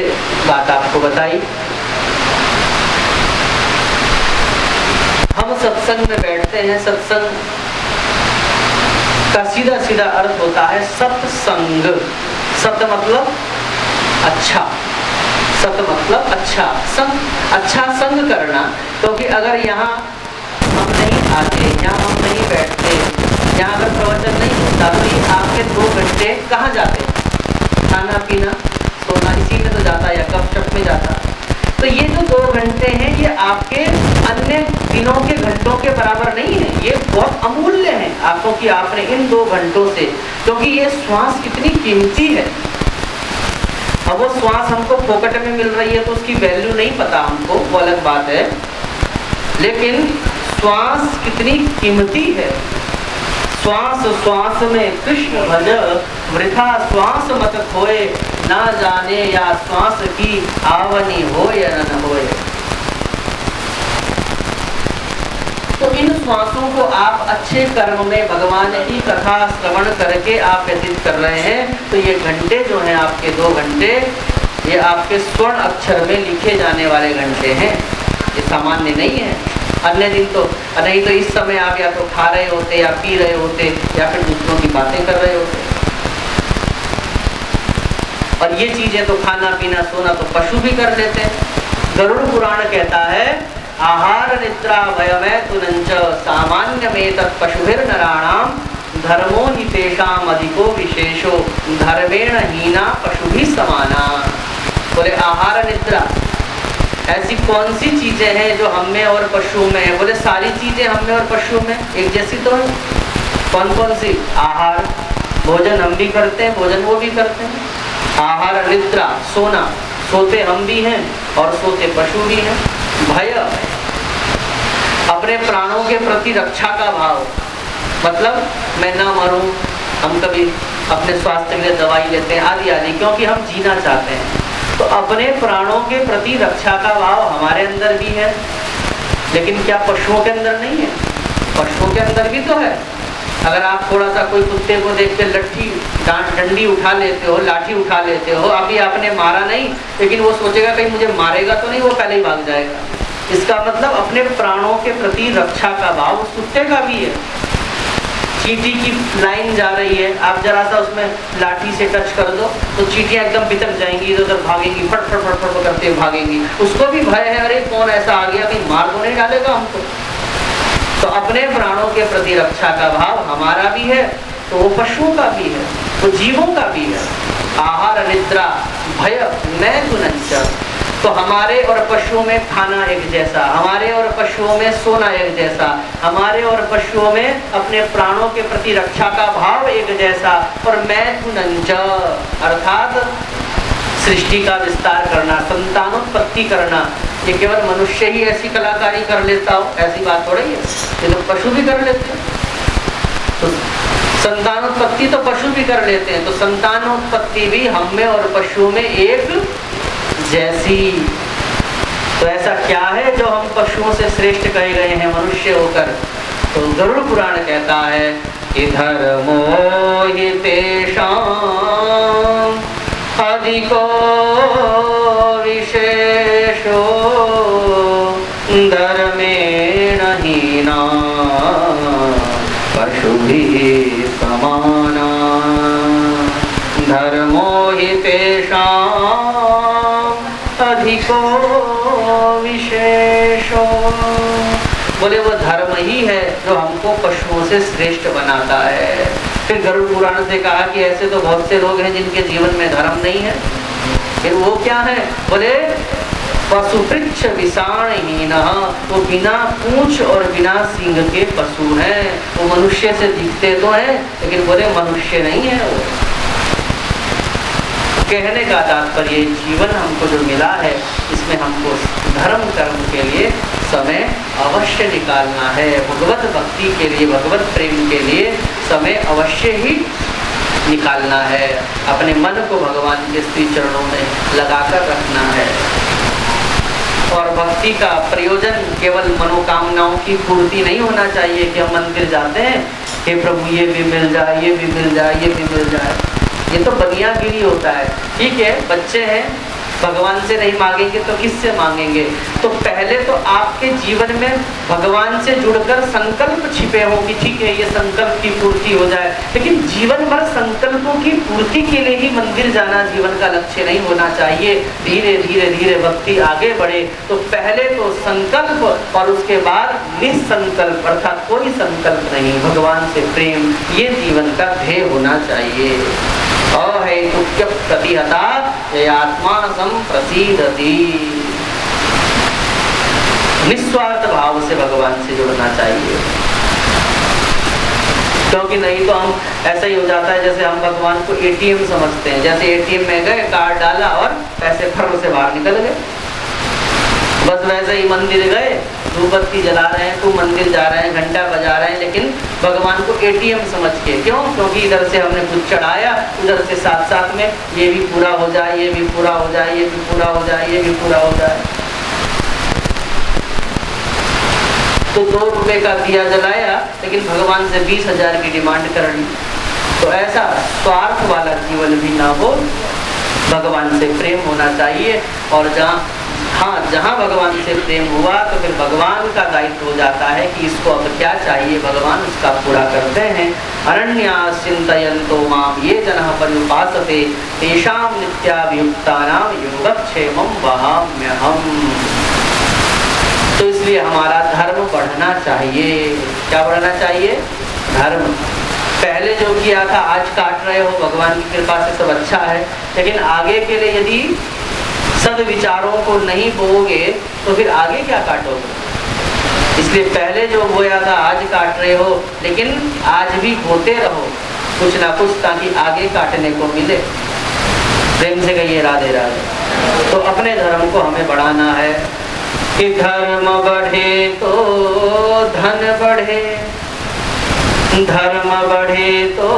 B: बात आपको बताई। हम सत्संग में बैठते हैं, सत्संग का सीधा सीधा अर्थ होता है सत्संग। सत मतलब अच्छा, सत मतलब अच्छा, संग, अच्छा संग करना। क्योंकि अगर यहाँ हम नहीं आते, यहाँ हम नहीं बैठते, यहाँ अगर प्रवचन नहीं होता तो ये आपके 2 घंटे कहाँ जाते? खाना पीना सोना इसी में तो जाता, या गपशप में जाता। तो ये जो 2 घंटे हैं ये आपके अन्य दिनों के घंटों के बराबर नहीं है, ये बहुत अमूल्य है आपको कि आपने इन 2 घंटों से, क्योंकि ये श्वास कितनी कीमती है। अब वो श्वास हमको फोकट में मिल रही है तो उसकी वैल्यू नहीं पता हमको, वो अलग बात है, लेकिन श्वास कितनी कीमती है। श्वास श्वास में कृष्ण भज, वृथा श्वास मत खोए, ना जाने या श्वास की आवनी हो या न होए। तो इन श्वासों को आप अच्छे कर्म में भगवान की कथा श्रवण करके आप व्यतीत कर रहे हैं, तो ये घंटे जो हैं आपके 2 घंटे, ये आपके स्वर्ण अक्षर में लिखे जाने वाले घंटे हैं, ये सामान्य नहीं है। अन्य दिन तो नहीं, तो इस समय आप या तो खा रहे होते या पी रहे होते या फिर दूसरों की बातें कर रहे होते। और ये चीजें तो खाना पीना सोना तो पशु भी कर लेते हैं। गरुड़ पुराण कहता है, आहार निद्रा भयमैथुनञ्च सामान्यमेतत् पशुभिर्नराणां धर्मो हि तेषाम् अधिको विशेषो धर्मेण हीना पशुभिः समाना। बोले आहार निद्रा ऐसी कौन सी चीजें हैं जो हम में और पशु में है? बोले सारी चीजें हम में और पशु में एक जैसी तो है। कौन कौन सी? आहार, भोजन हम भी करते हैं, भोजन वो भी करते हैं। आहार निद्रा सोना, सोते हम भी हैं और सोते पशु भी हैं। भय, अपने प्राणों के प्रति रक्षा का भाव, मतलब मैं ना मरूं, हम कभी अपने स्वास्थ्य के लिए दवाई लेते हैं आदि आदि, क्योंकि हम जीना चाहते हैं। तो अपने प्राणों के प्रति रक्षा का भाव हमारे अंदर भी है, लेकिन क्या पशुओं के अंदर नहीं है? पशुओं के अंदर भी तो है। अगर आप थोड़ा सा कोई कुत्ते को देख के लट्ठी डंडी उठा लेते हो, लाठी उठा लेते हो, अभी आपने मारा नहीं, लेकिन वो सोचेगा कहीं मुझे मारेगा तो नहीं, वो पहले ही भाग जाएगा। इसका मतलब अपने प्राणों के प्रति रक्षा का भाव उस कुत्ते का भी है। चींटी की लाइन जा रही है, आप जरा सा उसमें लाठी से टच कर दो तो चींटियां एकदम बितक जाएंगी, इधर उधर भागेंगी, फट फट फट फट करते हुए भागेंगी। उसको भी भय है, अरे कौन ऐसा आ गया, कहीं मार तो नहीं डालेगा हमको। तो अपने प्राणों के प्रति रक्षा का भाव हमारा भी है, तो वो पशुओं का भी है, वो जीवों का भी है। आहार निद्रा भय मैथुनञ्च, तो हमारे और पशुओं में खाना एक जैसा, हमारे और पशुओं में सोना एक जैसा, हमारे और पशुओं में अपने प्राणों के प्रति रक्षा का भाव एक जैसा। और मैथुनञ्च अर्थात सृष्टि का विस्तार करना, संतानोत्पत्ति करना, ये केवल मनुष्य ही ऐसी कलाकारी कर लेता हो ऐसी बात हो रही है, ये तो पशु भी कर लेते हैं। तो संतानोत्पत्ति तो पशु भी कर लेते हैं, तो संतानोत्पत्ति भी हम में और पशुओं में एक जैसी। तो ऐसा क्या है जो हम पशुओं से श्रेष्ठ कहे गए हैं मनुष्य होकर? तो गरुड़ पुराण कहता है, इधर मोहि तेषां अधिको विशेषो धर्मेण हीना पशुभिः समाना। धर्मो हि तेषां अधिको विशेषो, बोले वो धर्म ही है जो हमको पशुओं से श्रेष्ठ बनाता है। फिर गरुड़ पुराण से कहा कि ऐसे तो बहुत से लोग हैं जिनके जीवन में धर्म नहीं है। फिर वो क्या है? बोले पशुपृच्छ विषाणहीन, वो बिना पूंछ और बिना सींग के पशु हैं। वो मनुष्य से दिखते तो हैं, लेकिन बोले मनुष्य नहीं है वो। कहने का तात्पर्य जीवन हमको जो मिला है, इसमें हमको धर्म कर्म के लिए समय अवश्य निकालना है। भगवत भक्ति के लिए, भगवत प्रेम के लिए समय अवश्य ही निकालना है। अपने मन को भगवान के श्री चरणों में लगाकर रखना है। और भक्ति का प्रयोजन केवल मनोकामनाओं की पूर्ति नहीं होना चाहिए कि हम मंदिर जाते हैं, हे प्रभु ये भी मिल जाए, ये भी मिल जाए, ये भी मिल जाए। ये तो बनियागिरी होता है। ठीक है, बच्चे हैं, भगवान से नहीं मांगेंगे तो किससे मांगेंगे? तो पहले तो आपके जीवन में भगवान से जुड़कर संकल्प छिपे हो कि ठीक है ये संकल्प की पूर्ति हो जाए। लेकिन जीवन भर संकल्पों की पूर्ति के लिए ही मंदिर जाना जीवन का लक्ष्य नहीं होना चाहिए। धीरे धीरे धीरे भक्ति आगे बढ़े तो पहले तो संकल्प और उसके बाद निसंकल्प, अर्थात कोई संकल्प नहीं, भगवान से प्रेम, ये जीवन का ध्येय होना चाहिए। अहेतुक्य प्रतिहता ये आत्मा संप्रसीदति, निस्वार्थ भाव से भगवान से जुड़ना चाहिए। क्योंकि नहीं तो हम ऐसा ही हो जाता है जैसे हम भगवान को एटीएम समझते हैं। जैसे एटीएम में गए, कार्ड डाला और पैसे फर्र से बाहर निकल गए। बस वैसे ही मंदिर गए, धूप बत्ती जला रहे हैं, तो मंदिर जा रहे हैं, घंटा बजा रहे हैं, लेकिन भगवान को ATM समझ के। क्यों? क्योंकि इधर से हमने कुछ चढ़ाया, उधर से साथ साथ में ये भी पूरा हो जाए, ये भी पूरा हो जाए, ये भी पूरा हो जाए, ये भी पूरा हो जाए। तो 2 रुपए का दिया जलाया, लेकिन भगवान से 20,000 की डिमांड कर ली। तो ऐसा स्वार्थ वाला जीवन भी ना हो, भगवान से प्रेम होना चाहिए। और जहाँ भगवान से प्रेम हुआ तो फिर भगवान का दायित्व हो जाता है कि इसको अब क्या चाहिए, भगवान उसका पूरा करते हैं। अरण्यास चिन्तयन्तो माम ये जनः पर्युपासते तेषां नित्याभियुक्तानां योगक्षेमं वहाम्यहम्। तो इसलिए हमारा धर्म बढ़ना चाहिए। क्या बढ़ना चाहिए? धर्म। पहले जो किया था आज काट रहे हो, भगवान की कृपा से सब अच्छा है, लेकिन आगे के लिए यदि सद्विचारों को नहीं बोओगे तो फिर आगे क्या काटोगे? इसलिए पहले जो बोया था आज काट रहे हो, लेकिन आज भी बोते रहो कुछ ना कुछ, ताकि आगे काटने को मिले। प्रेम से कहिए राधे राधे। तो अपने धर्म को हमें बढ़ाना है कि धर्म बढ़े तो धन बढ़े, धर्म बढ़े तो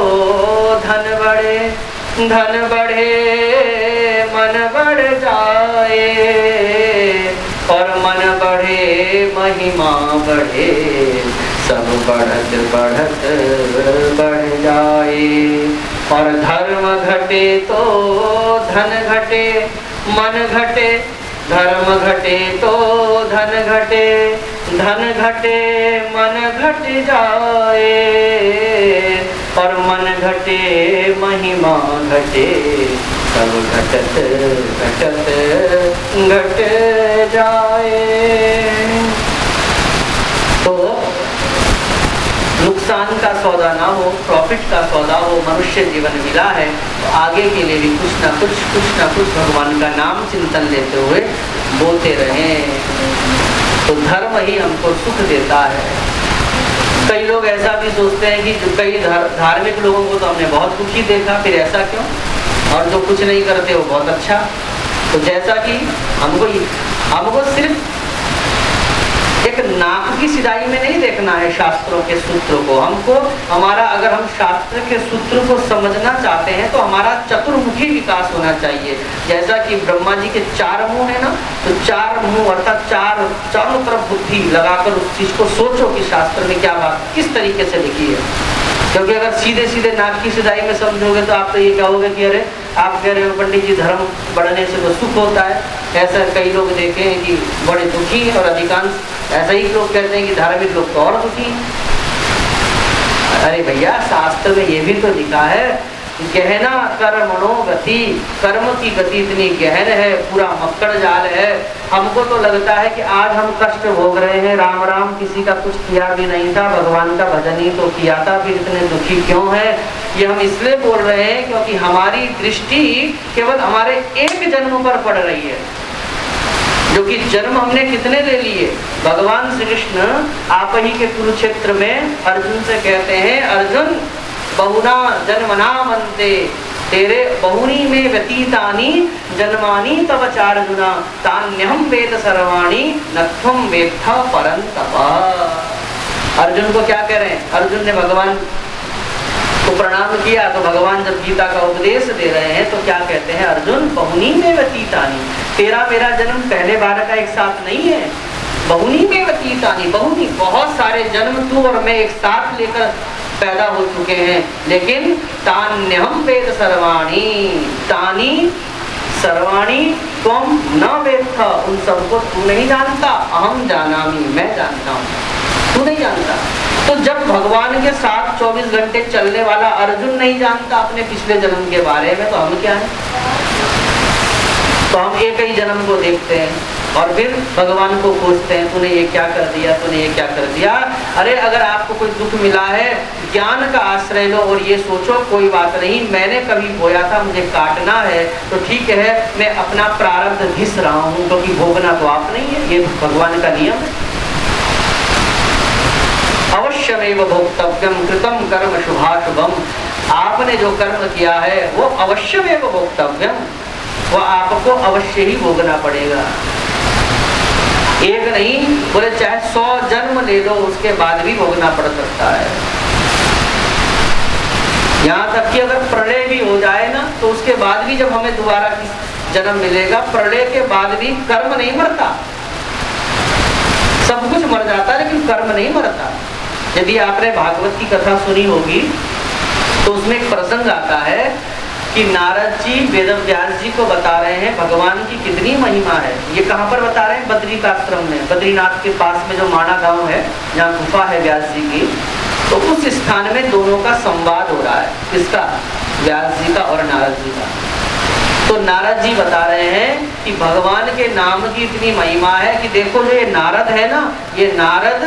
B: धन बढ़े, धन बढ़े मन बढ़ जाए, और मन बढ़े महिमा बढ़े, सब बढ़त बढ़त बढ़ जाए। और धर्म घटे तो धन घटे, मन घटे, धर्म घटे तो धन घटे, धन घटे मन घट जाए, और मन घटे महिमा घटे, सब घटत घटत घट जाए। तो नुकसान का सौदा ना हो, प्रॉफिट का सौदा हो। मनुष्य जीवन मिला है तो आगे के लिए भी कुछ ना कुछ भगवान का नाम चिंतन लेते हुए बोलते रहें, तो धर्म ही हमको सुख देता है। कई लोग ऐसा भी सोचते हैं कि कई धार्मिक लोगों को तो हमने बहुत दुखी देखा, फिर ऐसा क्यों? और जो कुछ नहीं करते वो बहुत अच्छा। तो जैसा कि हमको सिर्फ एक नाक की सिदाई में नहीं देखना है शास्त्रों के सूत्रों को। हमको अगर हम शास्त्र के सूत्र को समझना चाहते हैं तो हमारा चतुर्मुखी विकास होना चाहिए। जैसा कि ब्रह्मा जी के 4 मुंह है ना, तो 4 मुंह अर्थात चारों तरफ बुद्धि लगाकर उस चीज को सोचो कि शास्त्र में क्या बात किस तरीके से लिखी है। क्योंकि अगर सीधे सीधे नाक की सिदाई में समझोगे तो आप तो ये कहोगे कि अरे आप कह रहे हो पंडित जी धर्म बढ़ने से तो सुख होता है। ऐसा कई लोग देखे हैं कि बड़े दुखी हैं, और अधिकांश ऐसा ही लोग कहते हैं कि धार्मिक लोग तो और दुखी। अरे भैया शास्त्र में ये भी तो लिखा है, गहना कर्मणो गति, कर्म की गति इतनी गहन है, पूरा मक्कड़ जाल है। हमको तो लगता है कि आज हम कष्ट भोग रहे हैं, राम राम किसी का कुछ किया भी नहीं था, भगवान का भजन ही तो किया था, फिर इतने दुखी क्यों है? ये हम इसलिए बोल रहे हैं क्योंकि हमारी दृष्टि केवल हमारे एक जन्म पर पड़ रही है, जो कि जन्म हमने कितने ले लिए। भगवान श्री कृष्ण आप ही के कुरुक्षेत्र में अर्जुन से कहते हैं, अर्जुन बहुना जन्मना मनते, तेरे बहुनी में व्यतीतानि जन्मानि तव चार्जुना, तान्यहम वेद सर्वाणि नत्वं वेत्था परन्तप। अर्जुन को क्या कह रहे हैं? अर्जुन ने भगवान को प्रणाम किया, तो भगवान जब गीता का उपदेश दे रहे हैं तो क्या कहते हैं? अर्जुन बहुनी में व्यतीतानि, तेरा मेरा जन्म पहले बार का एक साथ नहीं है। बहुनी में व्यतीतानि, बहुनी बहुत सारे जन्म तू और मैं एक साथ लेकर पैदा हो चुके हैं, लेकिन तान्यहम वेद सर्वाणि, तानि सर्वाणि त्वं न वेत्थ, उन सबको तू नहीं जानता, अहम जानामि, मैं जानता हूँ, तू नहीं जानता। तो जब भगवान के साथ 24 घंटे चलने वाला अर्जुन नहीं जानता अपने पिछले जन्म के बारे में, तो हम क्या है? तो हम एक ही जन्म को देखते हैं और फिर भगवान को पूछते हैं, तूने ये क्या कर दिया, तूने ये क्या कर दिया। अरे अगर आपको कोई दुख मिला है, ज्ञान का आश्रय लो और ये सोचो कोई बात नहीं, मैंने कभी बोया था, मुझे काटना है, तो ठीक है मैं अपना प्रारब्ध घिस रहा हूँ, क्योंकि भोगना तो आप नहीं है, ये भगवान का नियम है। अवश्यमेव भोक्तव्यम कृतम कर्म शुभाशुभम, आपने जो कर्म किया है वो अवश्यमेव भोक्तव्यम, वो आपको अवश्य ही भोगना पड़ेगा। एक नहीं, बोले चाहे 100 जन्म ले लो उसके बाद भी भोगना पड़ सकता है। यहाँ तक कि अगर प्रलय भी हो जाए ना तो उसके बाद भी जब हमें दोबारा जन्म मिलेगा, प्रलय के बाद भी कर्म नहीं मरता। सब कुछ मर जाता है लेकिन कर्म नहीं मरता। यदि आपने भागवत की कथा सुनी होगी तो उसमें एक प्रसंग आता है कि नारद जी वेदव्यास जी को बता रहे हैं भगवान की कितनी महिमा है। ये कहाँ पर बता रहे हैं? बद्रिकाश्रम में, बद्रीनाथ के पास में जो माना गांव है जहाँ गुफा है व्यास जी की, तो उस स्थान में दोनों का संवाद हो रहा है। किसका? व्यास जी का और नारद जी का। तो नारद जी बता रहे हैं कि भगवान के नाम की इतनी महिमा है कि देखो जो ये नारद है ना, ये नारद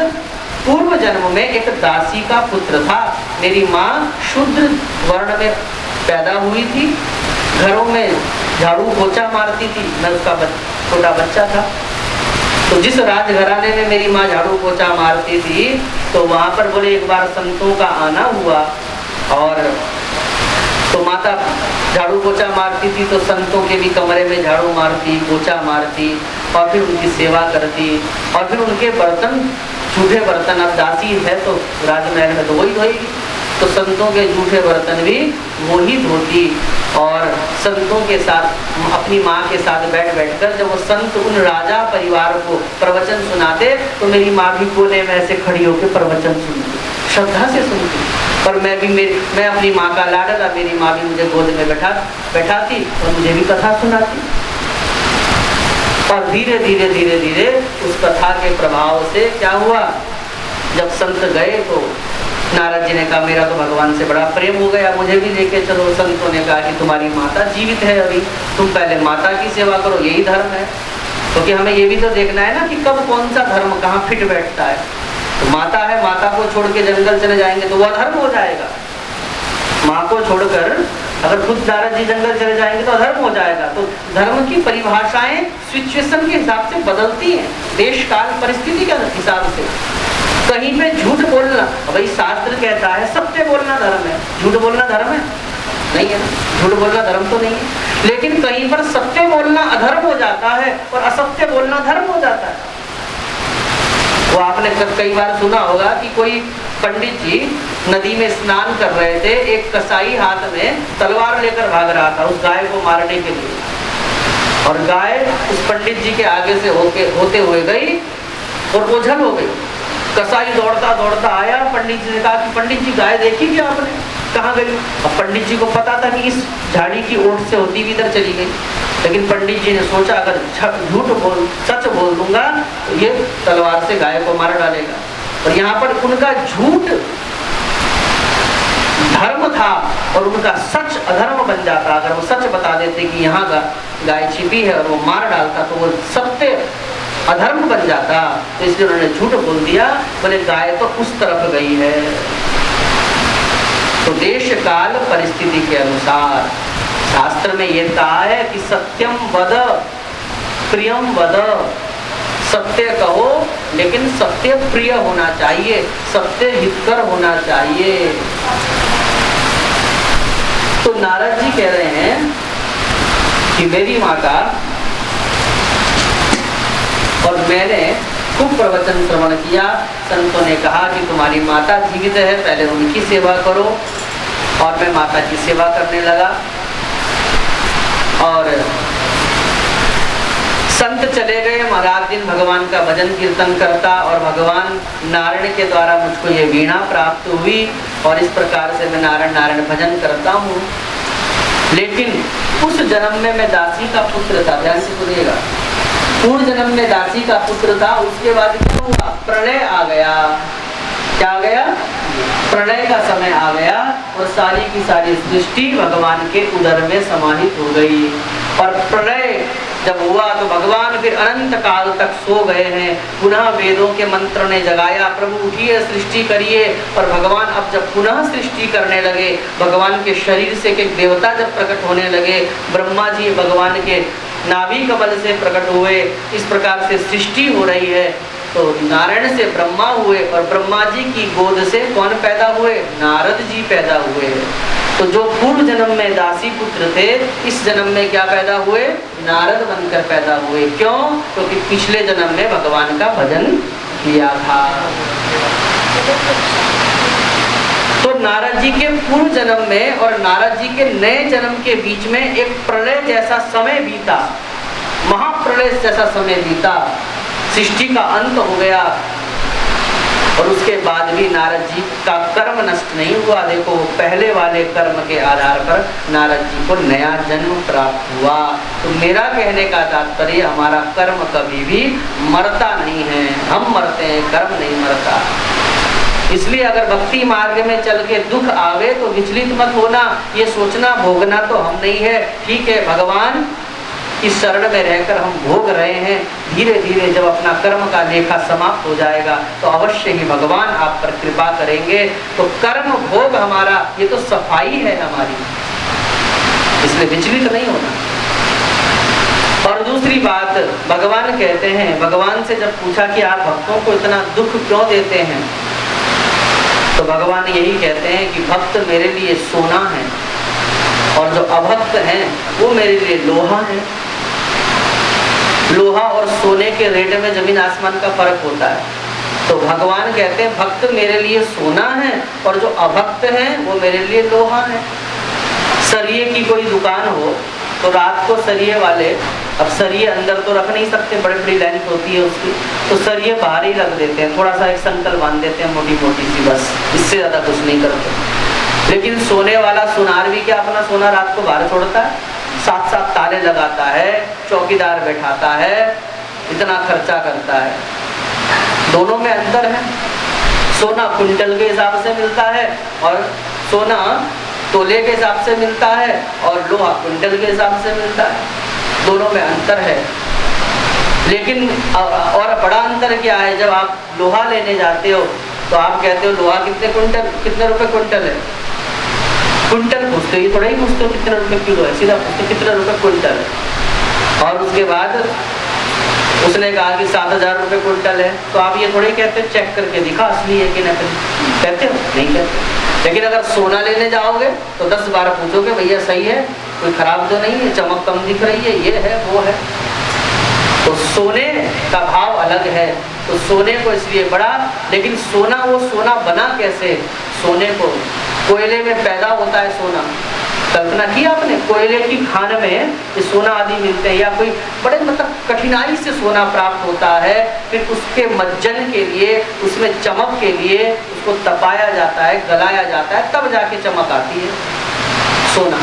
B: पूर्व जन्म में एक दासी का पुत्र था। मेरी माँ शूद्र वर्ण में पैदा हुई थी, घरों में झाड़ू पोछा मारती थी, मैं उसका छोटा बच्चा था। तो जिस राजघराने में मेरी माँ झाड़ू पोछा मारती थी तो वहाँ पर बोले एक बार संतों का आना हुआ, और तो माता झाड़ू पोछा मारती थी तो संतों के भी कमरे में झाड़ू मारती, पोछा मारती और फिर उनकी सेवा करती, और फिर उनके बर्तन, जूठे बर्तन, अब दासी है तो राजमहल में तो वही धोएगी, तो संतों के जूठे बर्तन भी वही धोती। और संतों के साथ, अपनी माँ के साथ बैठ बैठकर जब वो संत उन राजा परिवार को प्रवचन सुनाते तो मेरी माँ भी कोने में ऐसे खड़ी होकर प्रवचन सुनती, श्रद्धा से सुनती। और मैं अपनी माँ का लाडला, मेरी माँ भी मुझे गोद में बैठाती और मुझे भी कथा सुनाती। और धीरे धीरे धीरे धीरे उस कथा के प्रभाव से क्या हुआ, जब संत गए तो नारद जी ने कहा मेरा तो भगवान से बड़ा प्रेम हो गया, मुझे भी लेके चलो। संतों ने कहा कि तुम्हारी माता जीवित है अभी, तुम पहले माता की सेवा करो, यही धर्म है। क्योंकि हमें ये भी तो देखना है ना कि कब कौन सा धर्म कहाँ फिट बैठता है। तो माता है, माता को छोड़ के जंगल चले जाएंगे तो वह अधर्म हो जाएगा। माँ को छोड़कर अगर खुद नारद जी जंगल चले जाएंगे तो अधर्म हो जाएगा। तो धर्म की परिभाषाएं सिचुएशन के हिसाब से बदलती हैं, देश काल परिस्थिति के हिसाब से। कहीं पे झूठ बोलना, भाई शास्त्र कहता है सत्य बोलना धर्म है, झूठ बोलना धर्म है? नहीं है ना, झूठ बोलना धर्म तो नहीं है। लेकिन कहीं पर सत्य बोलना अधर्म हो जाता है और असत्य बोलना धर्म हो जाता है। वो आपने कई बार सुना होगा कि कोई पंडित जी नदी में स्नान कर रहे थे, एक कसाई हाथ में तलवार लेकर भाग रहा था उस गाय को मारने के लिए, और गाय उस पंडित जी के आगे से होते हुए गई और ओझल हो गई। कसाई दौड़ता दौड़ता आया, पंडित जी ने कहा कि पंडित जी गाय देखी क्या आपने, कहाँ गई? अब पंडित जी को पता था कि इस झाड़ी की ओट से होती भी इधर चली गई, लेकिन पंडित जी ने सोचा अगर सच बोल दूंगा तो ये तलवार से गाय को मार डालेगा। और यहाँ पर उनका झूठ धर्म था और उनका सच अधर्म बन जाता। अगर वो सच बता देते कि यहाँ गाय छिपी है और वो मार डालता तो वो सत्य अधर्म बन जाता। तो इसलिए उन्होंने झूठ बोल दिया, बोले गाय तो उस तरफ गई है। तो देश काल परिस्थिति के अनुसार शास्त्र में यह कहा है कि सत्यम वद प्रियम वद, सत्य कहो लेकिन सत्य प्रिय होना चाहिए, सत्य हितकर होना चाहिए। तो नारद जी कह रहे हैं कि मेरी माँ का और मैंने खूब प्रवचन श्रवण किया। संतों ने कहा कि तुम्हारी माता जीवित है, पहले उनकी सेवा करो। और मैं माता की सेवा करने लगा। और संत चले गए, रात दिन भगवान का भजन कीर्तन करता, और भगवान नारायण के द्वारा मुझको ये वीणा प्राप्त हुई, और इस प्रकार से मैं नारायण नारायण भजन करता हूँ। लेकिन उस जन्म में मैं दासी का पुत्र था, ध्यान से सुनिएगा, पूर्व जन्म में दासी का पुत्र था। उसके बाद क्या हुआ? प्रलय आ गया। क्या आ गया? प्रलय का समय आ गया और सारी की सारी सृष्टि भगवान के उदर में समाहित हो गई। और प्रलय जब हुआ तो भगवान फिर अनंत काल तक सो गए हैं। पुनः वेदों के मंत्र ने जगाया, प्रभु उठिए सृष्टि करिए। और भगवान अब जब पुनः सृष्टि करने लगे, भगवान के शरीर से के देवता जब प्रकट होने लगे, ब्रह्मा जी भगवान के नाभि कमल से प्रकट हुए। इस प्रकार से सृष्टि हो रही है। तो नारायण से ब्रह्मा हुए और ब्रह्मा जी की गोद से कौन पैदा हुए? नारद जी पैदा हुए। तो जो पूर्व जन्म में दासी पुत्र थे, इस जन्म में क्या पैदा हुए? नारद बनकर पैदा हुए। क्यों? क्योंकि पिछले जन्म में भगवान का भजन किया था। तो नारद जी के पूर्व जन्म में और नारद जी के नए जन्म के बीच में एक प्रलय जैसा समय बीता, महाप्रलय जैसा समय बीता, सृष्टि का अंत हो गया और उसके बाद भी नारद जी का कर्म नष्ट नहीं हुआ। देखो, पहले वाले कर्म के आधार पर नारद जी को नया जन्म प्राप्त हुआ। तो मेरा कहने का तात्पर्य, हमारा कर्म कभी भी मरता नहीं है, हम मरते हैं, कर्म नहीं मरता। इसलिए अगर भक्ति मार्ग में चल के दुख आवे तो विचलित मत होना, ये सोचना भोगना तो हम नहीं है। ठीक है, भगवान इस शरण में रहकर हम भोग रहे हैं, धीरे धीरे जब अपना कर्म का लेखा समाप्त हो जाएगा तो अवश्य ही भगवान आप पर कृपा करेंगे। तो कर्म भोग हमारा, ये तो सफाई है हमारी, इसलिए विचलित नहीं होना। और दूसरी बात, भगवान कहते हैं, भगवान से जब पूछा कि आप भक्तों को इतना दुख क्यों देते हैं, तो भगवान यही कहते हैं कि भक्त मेरे लिए सोना है और जो अभक्त हैं वो मेरे लिए लोहा है। लोहा और सोने के रेट में जमीन आसमान का फर्क होता है। तो भगवान कहते हैं भक्त मेरे लिए सोना है और जो अभक्त हैं वो मेरे लिए लोहा है। सरिये की कोई दुकान हो तो रात को सरिये वाले, अब सरिये अंदर तो रख नहीं सकते, बड़ी बड़ी लेंथ होती है उसकी, तो सरिये बाहर ही रख देते हैं, थोड़ा सा एक संकल बांध देते हैं मोटी मोटी सी, बस इससे ज्यादा कुछ नहीं करते। लेकिन सोने वाला सुनार भी क्या अपना सोना रात को बाहर छोड़ता है, साथ साथ ताले लगाता है, चौकीदार बैठाता है, इतना खर्चा करता है। दोनों में अंतर है। सोना कुंटल के हिसाब से मिलता है और सोना तोले के हिसाब से मिलता है और लोहा कुंटल के हिसाब से मिलता है। दोनों में अंतर है। लेकिन और बड़ा अंतर क्या है, जब आप लोहा लेने जाते हो तो आप कहते हो लोहा कितने रुपए कुंटल है। कुंटल पूछते हो, थोड़ा ही पूछते हो कितने रुपए किलो है, सीधा पूछते हो कितने रुपए कुंटल है। और उसके बाद उसने कहा कि 7,000 रुपये कुंटल है, तो आप ये थोड़ी कहते हो चेक करके दिखा असली है कि नहीं, कहते हो नहीं कहते। लेकिन अगर सोना लेने जाओगे तो 10 बार पूछोगे भैया सही है, कोई खराब तो नहीं है, चमक कम दिख रही है, ये है वो है। तो सोने का भाव अलग है। तो सोने को इसलिए बड़ा, लेकिन सोना वो सोना बना कैसे? सोने को कोयले में पैदा होता है सोना। कल्पना की आपने, कोयले की खान में ये सोना आदि मिलते हैं, या कोई बड़े मतलब कठिनाई से सोना प्राप्त होता है, फिर उसके मज्जन के लिए, उसमें चमक के लिए उसको तपाया जाता है, गलाया जाता है, तब जाके चमक आती है। सोना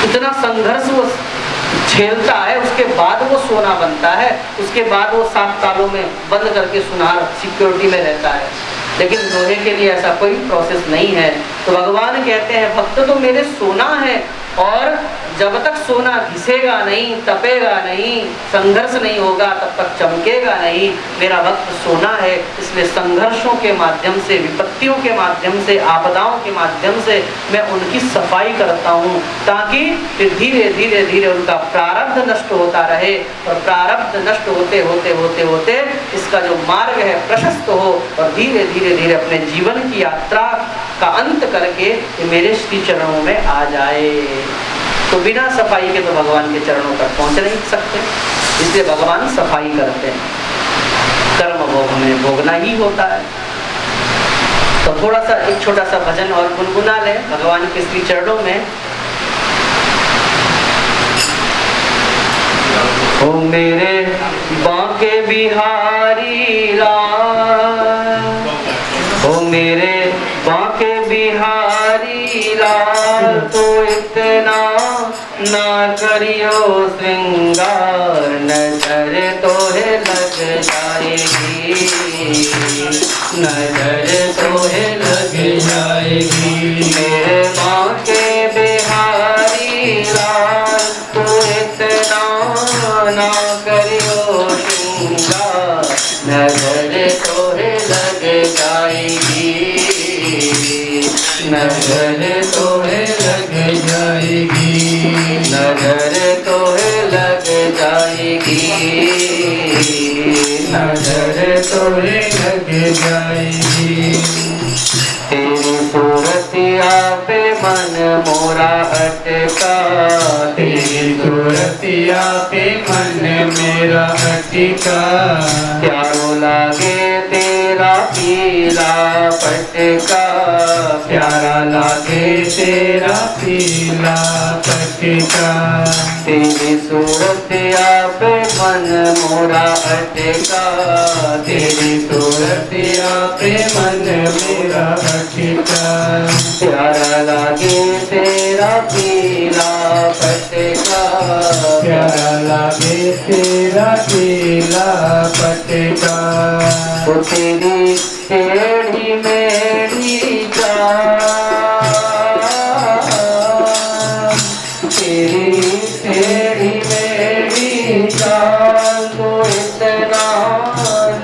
B: इतना संघर्ष वो झेलता है, उसके बाद वो सोना बनता है, उसके बाद वो 7 तालों में बंद करके सुनार सिक्योरिटी में रहता है। लेकिन लोहे के लिए ऐसा कोई प्रोसेस नहीं है। तो भगवान कहते हैं भक्त तो मेरे सोना है, और जब तक सोना घिसेगा नहीं, तपेगा नहीं, संघर्ष नहीं होगा, तब तक चमकेगा नहीं। मेरा भक्त सोना है, इसलिए संघर्षों के माध्यम से, विपत्तियों के माध्यम से, आपदाओं के माध्यम से मैं उनकी सफाई करता हूँ, ताकि फिर धीरे धीरे धीरे उनका प्रारब्ध नष्ट होता रहे, और प्रारब्ध नष्ट होते होते होते होते इसका जो मार्ग है प्रशस्त हो, और धीरे धीरे धीरे अपने जीवन की यात्रा का अंत करके ये मेरे श्री चरणों में आ जाए। तो बिना सफाई के तो भगवान के चरणों तक पहुंच नहीं सकते, इसलिए भगवान सफाई करते हैं। कर्म भोग में भोगना ही होता है। तो थोड़ा सा एक छोटा सा भजन और गुनगुना ले भगवान के श्री चरणों में। ओ मेरे बांके बिहारी लाल, ओ मेरे बांके बिहारी लाल, तो इतना ना करियो श्रृंगार, नजर तोहे लग जाएगी, नजर तोहे लग जाएगी। मेरे बांके बिहारी लाल, तो इतना ना करियो श्रृंगार, नजर तोहे लग जाएगी, नजर तोहे लग जाएगी, नजर तोहे लग जाएगी, नजर तोहे लग जाएगी। तेरी सूरतिया पे मन मोरा अटका,
A: तेरी सूरतिया पे मन मेरा अटका।
B: प्यारो लागे तेरा पीला पटका,
A: प्यारा लागे तेरा पीला पटका।
B: तेरी सूरतिया पे मन मोरा अटका,
A: तेरी सूरतिया पे मन मेरा अटका।
B: प्यारा लागे तेरा पीला पटका,
A: प्यारा लागे तेरा पीला पटका।
B: वो तेरी टेढ़ी मेढ़ी चाल, तेरी टेढ़ी मेढ़ी चाल को इतना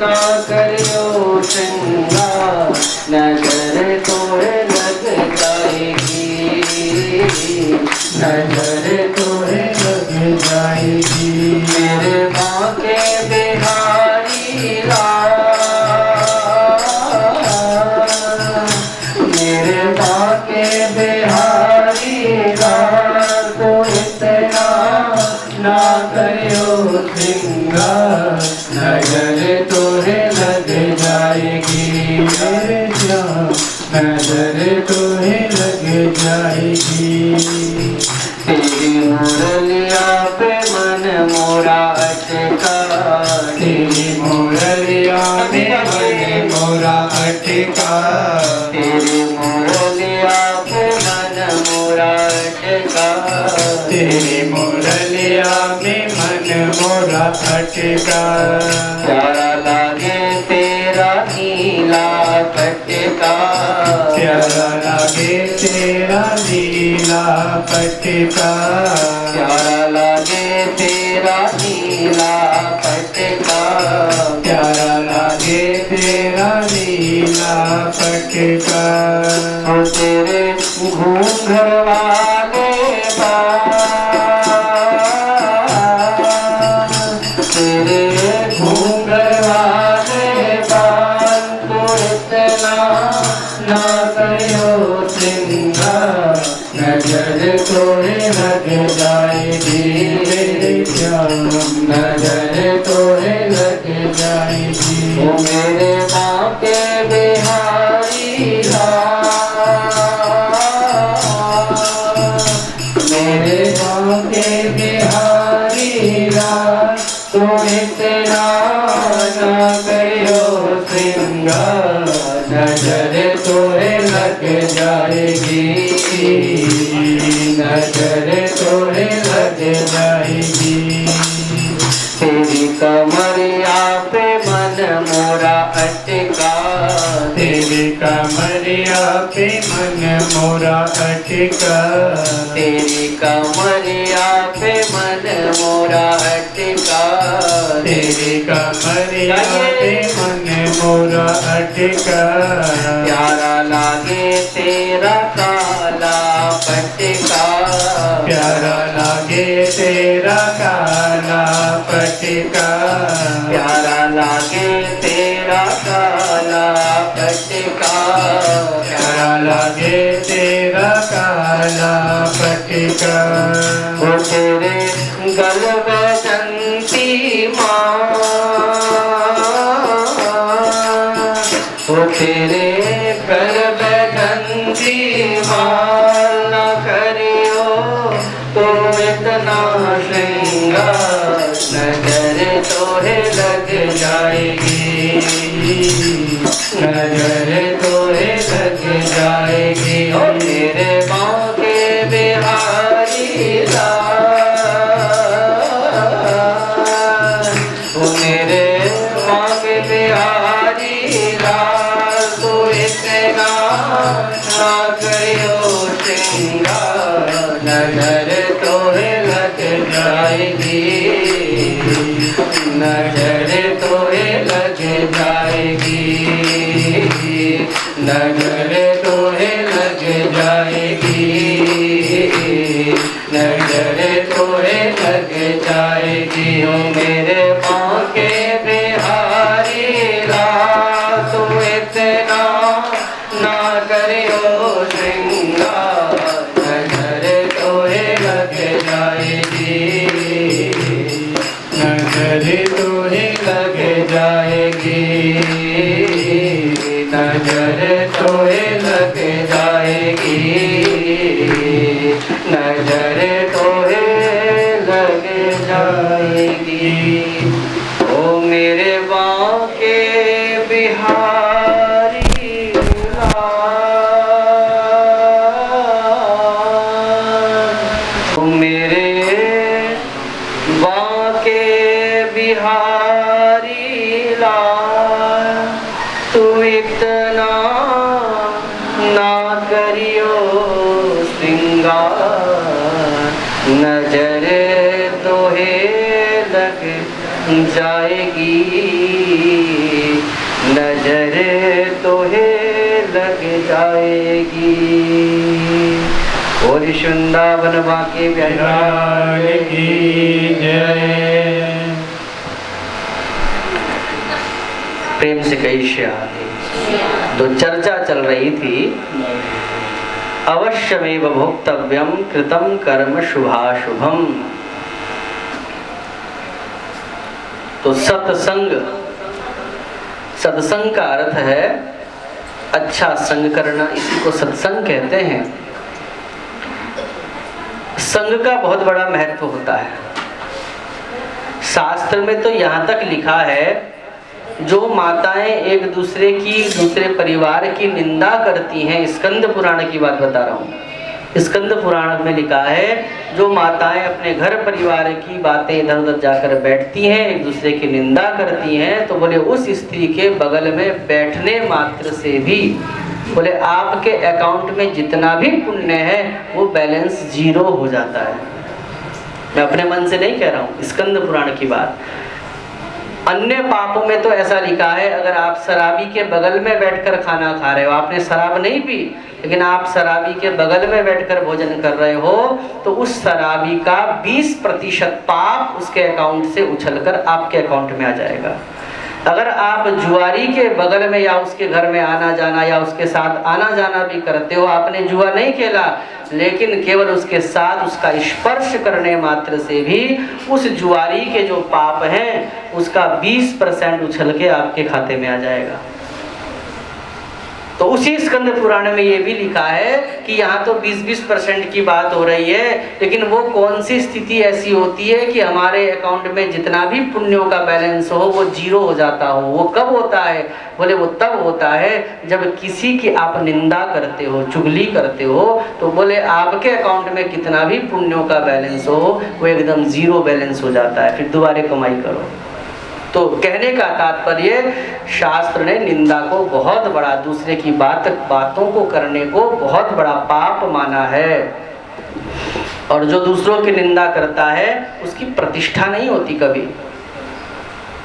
B: ना करियो श्रृंगार, नजर तोड़े लग जाएगी,
A: नजर तोहे लग जाएगी।
B: मेरे बांके बिहारी लाल, मेरे बांके बिहारी लाल को इतना
A: ना करियो श्रृंगार, नजर तोहे लग जाएगी। मेरे श्याम नजर तोहे लग जाएगी।
B: तेरी मुरलिया पे मन मोरा अटका,
A: तेरी मुरलिया में मन मोरा अटका।
B: तेरी मुरलिया पे मन मोरा अटका,
A: तेरी मुरलिया में मन मोरा अटका।
B: प्यारा लागे तेरा नीला पटका,
A: प्यारा लागे तेरा नीला पटका।
B: प्यारा लागे तेरा नीला पटका,
A: प्यारा लागे तेरा नीला पटका।
B: और तेरे घूंघर वाले बाल, तेरे
A: घूंघर वाले बाल
B: को इतना
A: ना करियो श्रृंगार, नजर तोहे लग जाएगी। मेरे श्याम नजर तोहे लग जाएगी।
B: ओ मेरे बांके बिहारी लाल,
A: मेरे बांके बिहारी लाल तो इतना ना करियो श्रृंगार, नजर तोहे लग जाएगी। नजर तोहे लग जाएगी।
B: तेरी कमरिया पे मन मोरा अटका,
A: तेरी कमरिया पे मन मोरा अटका।
B: तेरी कमरिया पे मन मोरा अटका,
A: तेरी कमरिया पे मन मोरा अटका।
B: प्यारा लागे तेरा काला पटका,
A: प्यारा लागे तेरा काला पटका।
B: प्यारा लागे तेरा काला पटका,
A: प्यारा लागे तेरा काला पटका।
B: वो तेरे गल बसंती माँ, वो तेरे गल बसंती माँ न करियो तुम इतना श्रृंगार, नजर तोहे लग जाएगी।
A: नजर तोहे लग जाएगी।
B: ओ मेरे बांके बिहारी लाल, ओ मेरे बांके बिहारी लाल तो इतना ना करियो श्रृंगार, नजर तोहे लग जाएगी। नजर तोहे लग जाएगी। नजर तोहे लग जाएगी। नजर तोहे लग जाएगी। ओ मेरे बांके बिहारी लाल तो इतना ना करियो श्रृंगार,
A: जाएगी, नजर तोहे लग जाएगी, नजर तोहे लग जाएगी।
B: ओ मेरे बांके बिहारी लाल, ओ मेरे बांके बिहारी लाल, तू इतना ना करियो श्रृंगार, नजर तोहे लग जाएगी, नजर तोहे लग जाएगी। और वृंदावन बांके बिहारी
A: की जय।
B: प्रेम से कही श्यामी। तो चर्चा चल रही थी अवश्यमेव भोक्तव्यम कृतम कर्म शुभाशुभम। तो सत्संग, सत्संग का अर्थ है अच्छा संग करना, इसी को सत्संग कहते हैं। संग का बहुत बड़ा महत्व होता है। शास्त्र में तो यहाँ तक लिखा है, जो माताएं एक दूसरे परिवार की निंदा करती हैं, स्कंद पुराण की बात बता रहा हूँ, स्कंद पुराण में लिखा है, जो माताएं अपने घर परिवार की बातें इधर उधर जाकर बैठती हैं, एक दूसरे की निंदा करती हैं, तो बोले उस स्त्री के बगल में बैठने मात्र से भी बोले आपके अकाउंट में जितना भी पुण्य है वो बैलेंस 0 हो जाता है। मैं अपने मन से नहीं कह रहा हूँ, स्कंद पुराण की बात। अन्य पापों में तो ऐसा लिखा है, अगर आप शराबी के बगल में बैठकर खाना खा रहे हो, आपने शराब नहीं पी लेकिन आप शराबी के बगल में बैठकर भोजन कर रहे हो, तो उस शराबी का 20% पाप उसके अकाउंट से उछलकर आपके अकाउंट में आ जाएगा। अगर आप जुआरी के बगल में या उसके घर में आना जाना या उसके साथ आना जाना भी करते हो, आपने जुआ नहीं खेला लेकिन केवल उसके साथ उसका स्पर्श करने मात्र से भी उस जुआरी के जो पाप हैं उसका 20% उछल के आपके खाते में आ जाएगा। तो उसी स्कंद पुराण में ये भी लिखा है कि यहाँ तो 20% की बात हो रही है, लेकिन वो कौन सी स्थिति ऐसी होती है कि हमारे अकाउंट में जितना भी पुण्यों का बैलेंस हो वो 0 हो जाता हो। वो कब होता है? बोले वो तब होता है जब किसी की आप निंदा करते हो, चुगली करते हो, तो बोले आपके अकाउंट में कितना भी पुण्यों का बैलेंस हो वो एकदम 0 बैलेंस हो जाता है, फिर दोबारा कमाई करो। तो कहने का तात्पर्य, शास्त्र ने निंदा को बहुत बड़ा, दूसरे की बातों को करने को बहुत बड़ा पाप माना है। और जो दूसरों की निंदा करता है उसकी प्रतिष्ठा नहीं होती कभी,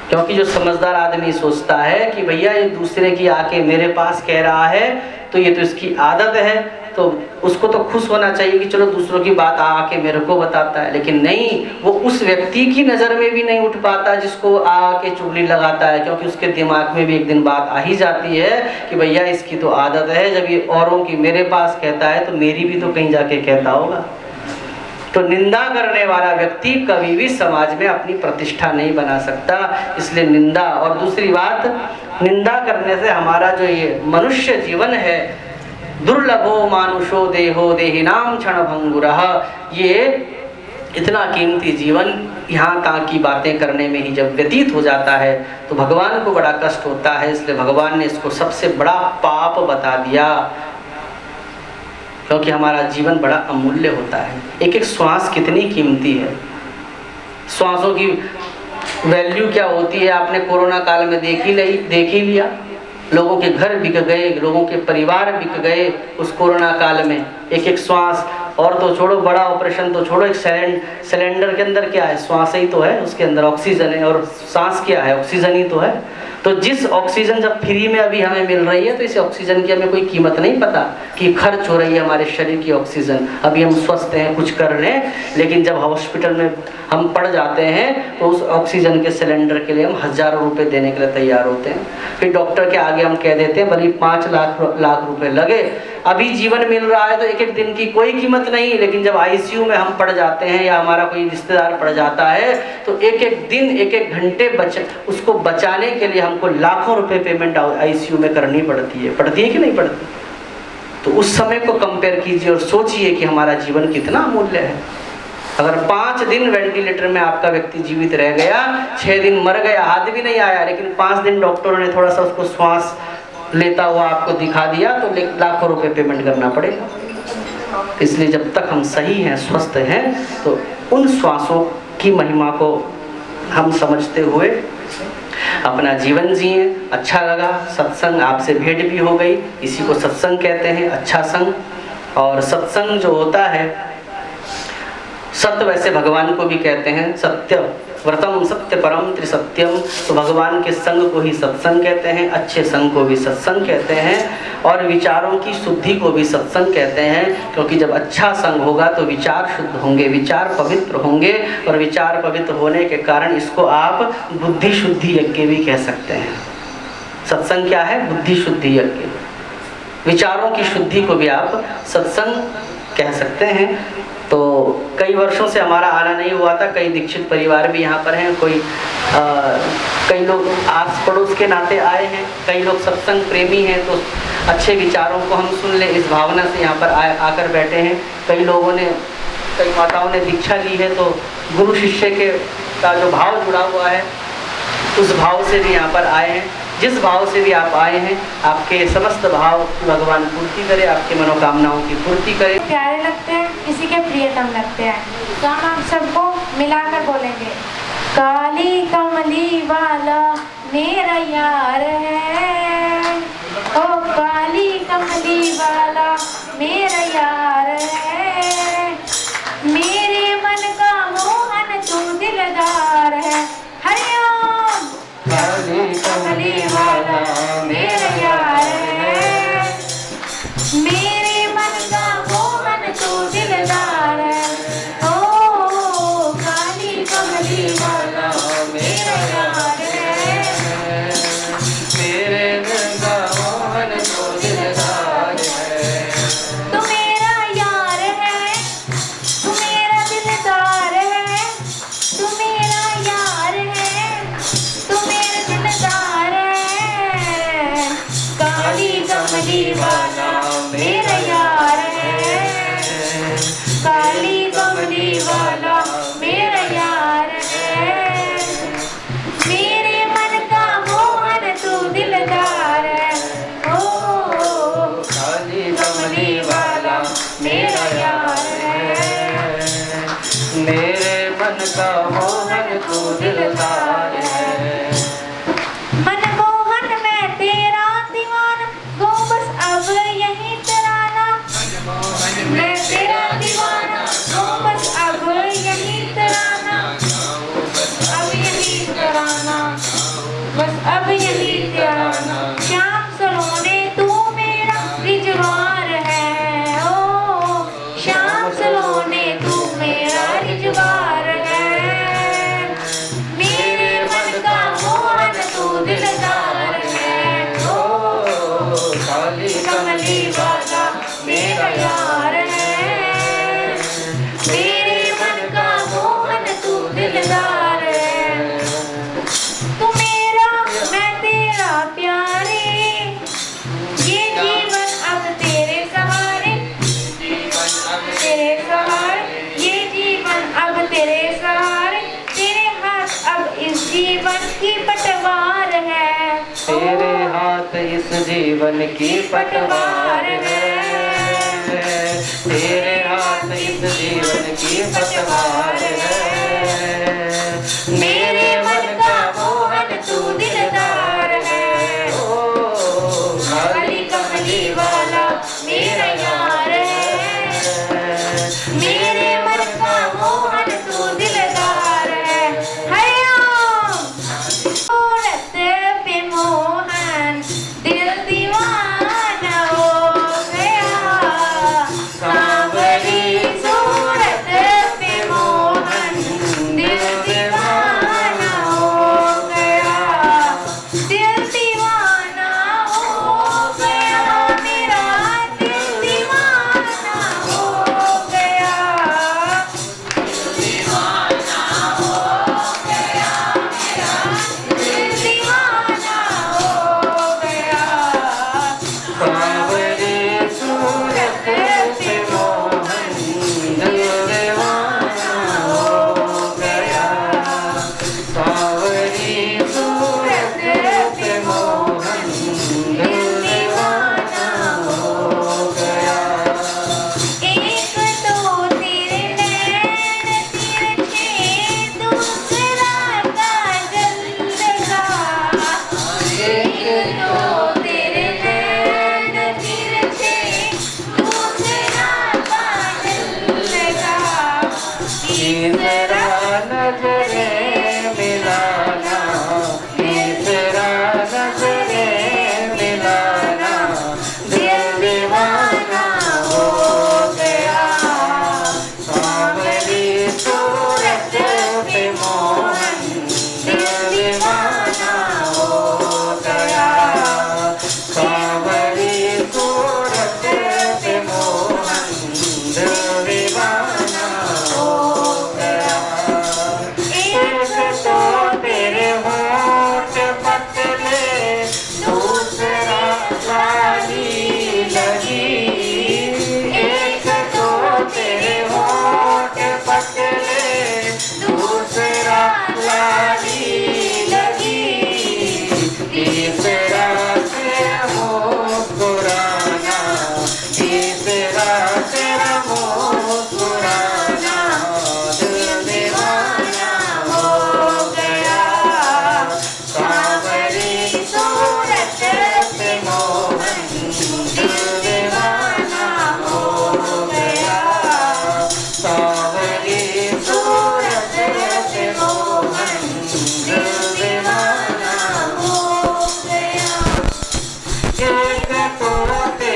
B: क्योंकि जो समझदार आदमी सोचता है कि भैया ये दूसरे की आके मेरे पास कह रहा है तो ये तो इसकी आदत है, तो उसको तो खुश होना चाहिए कि चलो दूसरों की बात आके मेरे को बताता है। लेकिन नहीं, वो उस व्यक्ति की नज़र में भी नहीं उठ पाता जिसको आके चुगली लगाता है, क्योंकि उसके दिमाग में भी एक दिन बात आ ही जाती है कि भैया इसकी तो आदत है, जब ये औरों की मेरे पास कहता है तो मेरी भी तो कहीं जाके कहता होगा। तो निंदा करने वाला व्यक्ति कभी भी समाज में अपनी प्रतिष्ठा नहीं बना सकता, इसलिए निंदा। और दूसरी बात, निंदा करने से हमारा जो ये मनुष्य जीवन है, दुर्लभो मानुषो देहो देहिनाम क्षण भंगुरः, ये इतना कीमती जीवन यहाँ तक की बातें करने में ही जब व्यतीत हो जाता है तो भगवान को बड़ा कष्ट होता है। इसलिए भगवान ने इसको सबसे बड़ा पाप बता दिया, क्योंकि हमारा जीवन बड़ा अमूल्य होता है। एक एक श्वास कितनी कीमती है, श्वासों की वैल्यू क्या होती है आपने कोरोना काल में देख ही लिया। लोगों के घर बिक गए, लोगों के परिवार बिक गए उस कोरोना काल में। एक एक श्वास, और तो छोड़ो बड़ा ऑपरेशन तो छोड़ो, एक सिलेंडर के अंदर क्या है? श्वास ही तो है, उसके अंदर ऑक्सीजन है, और सांस क्या है? ऑक्सीजन ही तो है। तो जिस ऑक्सीजन जब फ्री में अभी हमें मिल रही है तो इस ऑक्सीजन की हमें कोई कीमत नहीं पता कि खर्च हो रही है हमारे शरीर की ऑक्सीजन। अभी हम स्वस्थ हैं, कुछ कर रहे हैं, लेकिन जब हॉस्पिटल में हम पड़ जाते हैं तो उस ऑक्सीजन के सिलेंडर के लिए हम हज़ारों रुपए देने के लिए तैयार होते हैं। फिर डॉक्टर के आगे हम कह देते हैं भले 5 लाख रुपए लगे, अभी जीवन मिल रहा है तो एक एक दिन की कोई कीमत नहीं, लेकिन जब आईसीयू में हम पड़ जाते हैं या हमारा कोई रिश्तेदार पड़ जाता है तो एक एक दिन एक एक घंटे उसको बचाने के लिए हमको लाखों रुपए पेमेंट आईसीयू में करनी पड़ती है कि नहीं पड़ती? तो उस समय को कंपेयर कीजिए और सोचिए कि हमारा जीवन कितना अमूल्य है। अगर 5 दिन वेंटिलेटर में आपका व्यक्ति जीवित रह गया, 6 दिन मर गया, हाथ भी नहीं आया, लेकिन 5 दिन डॉक्टरों ने थोड़ा सा उसको श्वास लेता हुआ आपको दिखा दिया तो लाखों रुपए पेमेंट करना पड़ेगा। इसलिए जब तक हम सही हैं, स्वस्थ हैं, तो उन श्वासों की महिमा को हम समझते हुए अपना जीवन जिए। अच्छा लगा, सत्संग आपसे भेंट भी हो गई, इसी को सत्संग कहते हैं, अच्छा संग। और सत्संग जो होता है, सत्य वैसे भगवान को भी कहते हैं, सत्य व्रतम सत्य परम त्रिसत्यम, तो भगवान के संग को ही सत्संग कहते हैं, अच्छे संग को भी सत्संग कहते हैं, और विचारों की शुद्धि को भी सत्संग कहते हैं। क्योंकि जब अच्छा संग होगा तो विचार शुद्ध होंगे, विचार पवित्र होंगे, और विचार पवित्र होने के कारण इसको आप बुद्धि शुद्धि यज्ञ भी कह सकते हैं। सत्संग क्या है? बुद्धि शुद्धि यज्ञ। विचारों की शुद्धि को भी आप सत्संग कह सकते हैं। तो कई वर्षों से हमारा आना नहीं हुआ था, कई दीक्षित परिवार भी यहाँ पर हैं, कई लोग आस पड़ोस के नाते आए हैं, कई लोग सत्संग प्रेमी हैं, तो अच्छे विचारों को हम सुन लें इस भावना से यहाँ पर आकर बैठे हैं। कई लोगों ने, कई माताओं ने दीक्षा ली है, तो गुरु शिष्य के का जो भाव जुड़ा हुआ है उस भाव से भी यहाँ पर आए हैं। जिस भाव से भी आप आए हैं, आपके समस्त भाव भगवान पूर्ति करे, आपके मनोकामनाओं की पूर्ति करे।
D: प्यारे लगते हैं, किसी के प्रियतम लगते हैं, तो हम आप सबको मिलाकर बोलेंगे, काली कमली वाला मेरा यार है, ओ काली कमली वाला मेरा यार है, मेरे मन का मोहन तू दिलदार है, हरिओम। काली कमली वाला मेरा यार है, मेरे मन का मोहन तू दिलदार है, ओ काली कमली वाला मेरा यार है,
A: मेरे मन का मोहन तो दिलदार है।
D: तू मेरा यार है, तू मेरा दिलदार है, तू मेरा यार है, तू मेरा दिलदार है, काली कमली वाला मेरा यार है, काली कमली वाला मेरा यार है, मेरे मन का मोहन तू दिलदार है, ओ
A: काली
D: कमली वाला मेरा यार है,
A: मेरे मन का मोहन तो दिलदार है।
D: मनमोहन मैं तेरा दीवाना, गो बस अब यही तराना, मैं तेरा दीवाना, गो बस अब यही तराना, अब यही तराना, बस अब यही तराना, श्याम सलोने तू मेरा रिजवार है, ओ श्याम सलोने तू मेरा रिजवार है, मेरे मन का मोहन तू दिलदार है, ओ
A: काली
D: कमली वाला मेरा यार है, मेरे मन का मोहन तू दिलदार है, तू मेरा मैं तेरा प्यारे, ये जीवन अब तेरे सहारे, तेरे सहारे, ये जीवन अब तेरे सहारे, तेरे हाथ अब इस जीवन की पटवार है,
A: तेरे हाथ इस जीवन की पटवार है, तेरे हाथ इस जीवन की पटवार है,
D: मेरे मन का मोहन तू दिलदार है,
A: ओ
D: काली कमली वाला मेरा यार है, मेरे मन का मोहन तू दिलदार है, हरिओम। सूरत पे मोहन दिल दीवाना हो गया, सांवरी सूरत पे मोहन दिल दीवाना हो गया,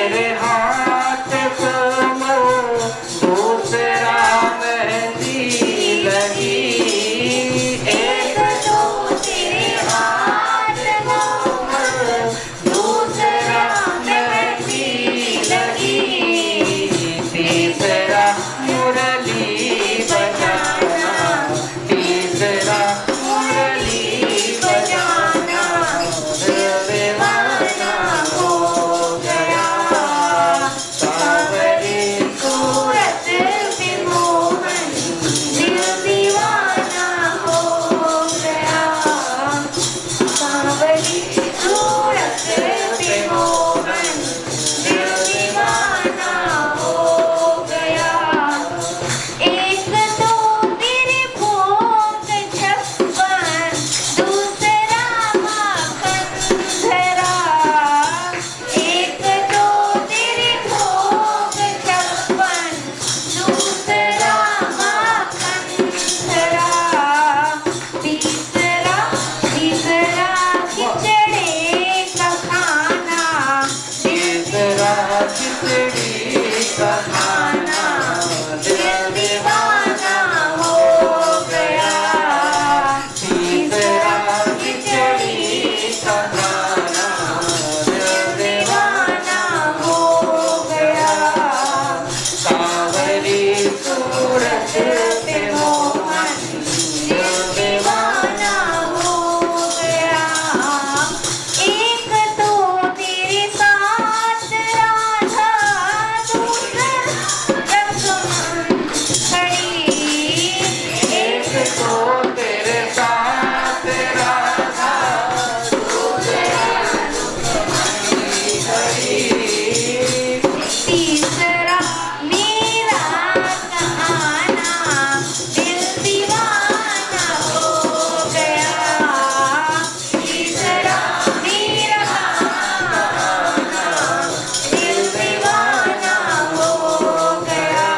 A: तेरे हाथ कोमल, दूसरा मेहंदी लगी।
D: एक तो तेरे हाथ कोमल, दूसरा मेहंदी लगी।
A: तीसरा मुरली बजाना, तीसरा मुरली बजाना, दिल दीवाना हो गया। सावरी
D: सूरत पे मोहन, दिल दीवाना हो गया। सांवली सूरत पे मोहन, दिल दीवाना हो गया। एक तो तेरे भोग छप्पन, दूसरा माखन धरा। एक तो तेरे भोग छप्पन, दूसरा माखन धरा। तीसरा खिचड़ी का खाना,
A: तीसरा खिचड़ी का खाना, दिल दीवाना हो गया। तीसरा खिचड़ी का खाना, दिल दीवाना
D: हो गया।
A: सावरी सूरत पे मोहन, दिल दीवाना
D: हो गया। एक तो तेरे साथ राधा, दूसरा रसमन खड़ी।
A: एक तो तेरे साथ राधा,
D: तीसरा मेरा आना, दिल दीवाना हो गया। तीसरा मेरा आना, दिल दीवाना हो गया।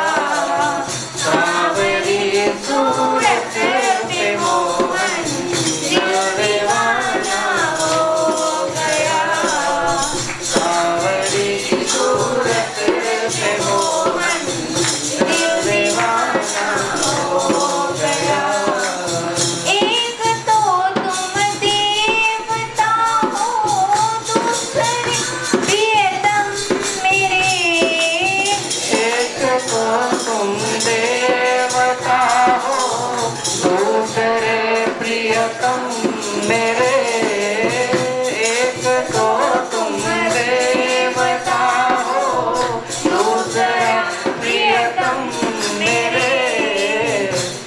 A: सावरी सूरत पे मोहन, दिल दीवाना
D: हो गया।
A: सावरी सूरत पे मोहन, दिल दीवाना हो गया।
D: एक तो तुम देवता हो, दूसरे प्रियतम मेरे।
A: एक तो तुम देवता हो, दूसरे प्रियतम मेरे। एक तो तुम देवता हो, दूसरा प्रियतम मेरे।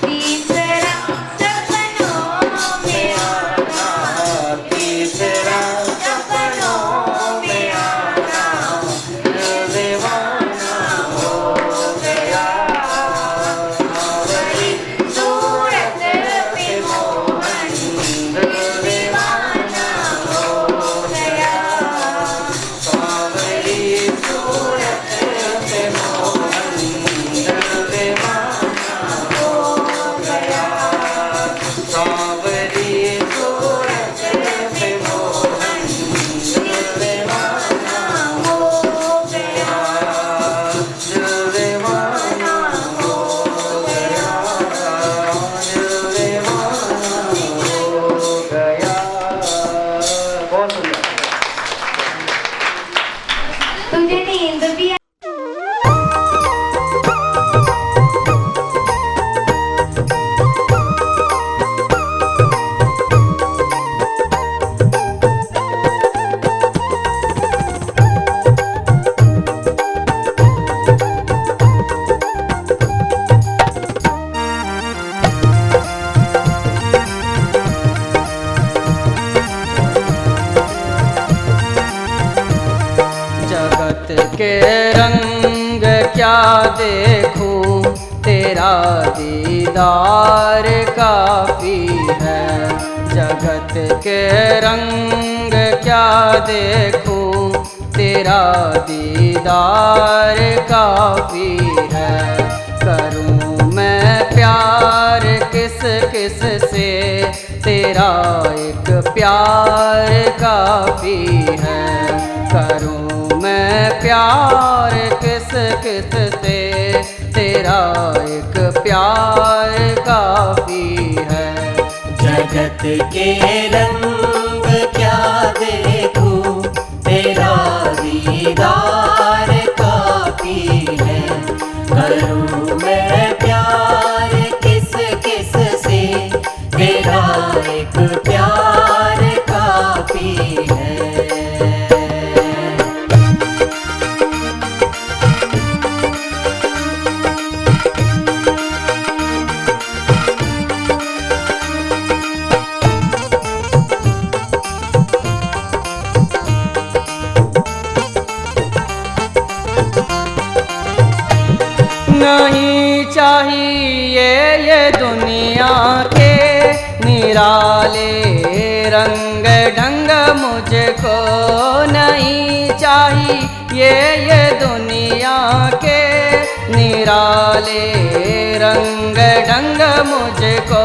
D: तीसरा सपनों में आना,
A: तीसरा
D: सपनों में आना,
A: दिल दीवाना हो गया।
D: बड़ी सूरत पे मोहन,
A: दिल
D: दीवाना हो गया।
A: सावरी सूरत पे मोहन, दिल दीवाना हो गया। सावरी सूरत पे मोहन, दिल दीवाना
D: हो गया।
A: दिल दीवाना हो गया। दिल दीवाना हो गया। बहुत सुंदर।
D: तुझे नींद भी
B: जगत के रंग क्या देखूं, तेरा दीदार काफी है। जगत के रंग क्या देखूं, तेरा दीदार काफी है। करूं मैं प्यार किस किस से, तेरा एक प्यार काफी है। करूं मैं प्यार प्यार किस किस से, तेरा एक प्यार काफी है।
E: जगत के रंग क्या देखूं, तेरा दीदार काफी है। करूं मैं प्यार किस किस से, तेरा एक प्यार काफी है।
B: नहीं चाहिए ये दुनिया के निराले रंग ढंग मुझको, नहीं चाहिए ये दुनिया के निराले रंग ढंग मुझको,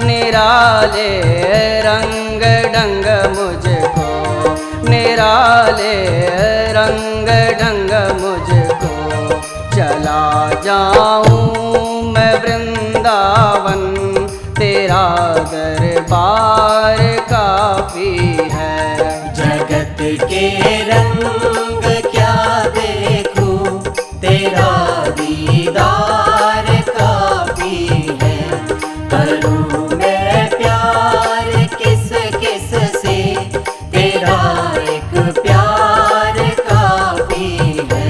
B: निराले रंग ढंग मुझको, निराले रंग ढंग मुझको। चला जाऊं मैं वृंदावन, तेरा दरबार काफी है।
E: जगत के रंग क्या देखूं, तेरा दीदार काफी है। करूं मैं प्यार किस किस से, तेरा एक प्यार काफी है।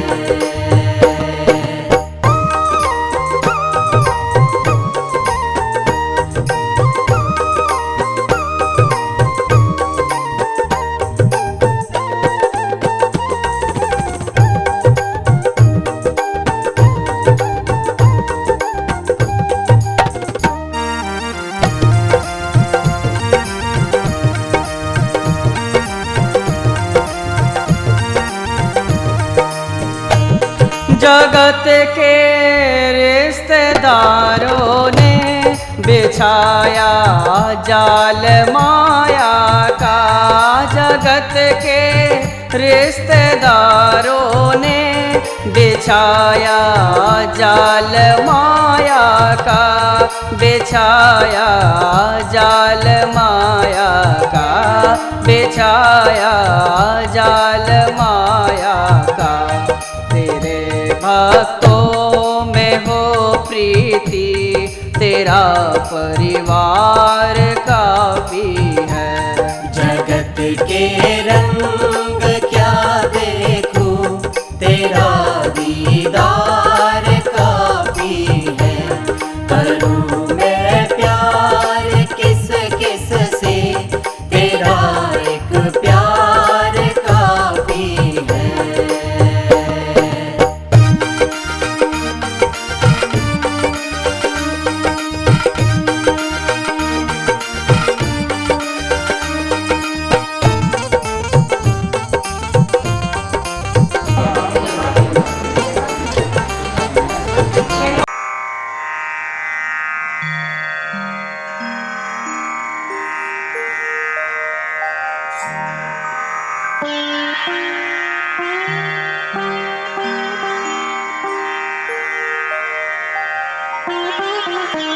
B: जगत के रिश्तेदारों ने बिछाया जाल माया का, जगत के रिश्तेदारों ने बिछाया जाल माया का, बिछाया जाल माया का, बिछाया जाल माया का। तेरे भक्तों में हो प्रीति, तेरा परिवार काफी है।
E: जगत के रंग क्या देखूं, तेरा दीदार काफी है। करूं मैं प्यार किस किस से, तेरा एक प्यार काफी है।
D: Thank you.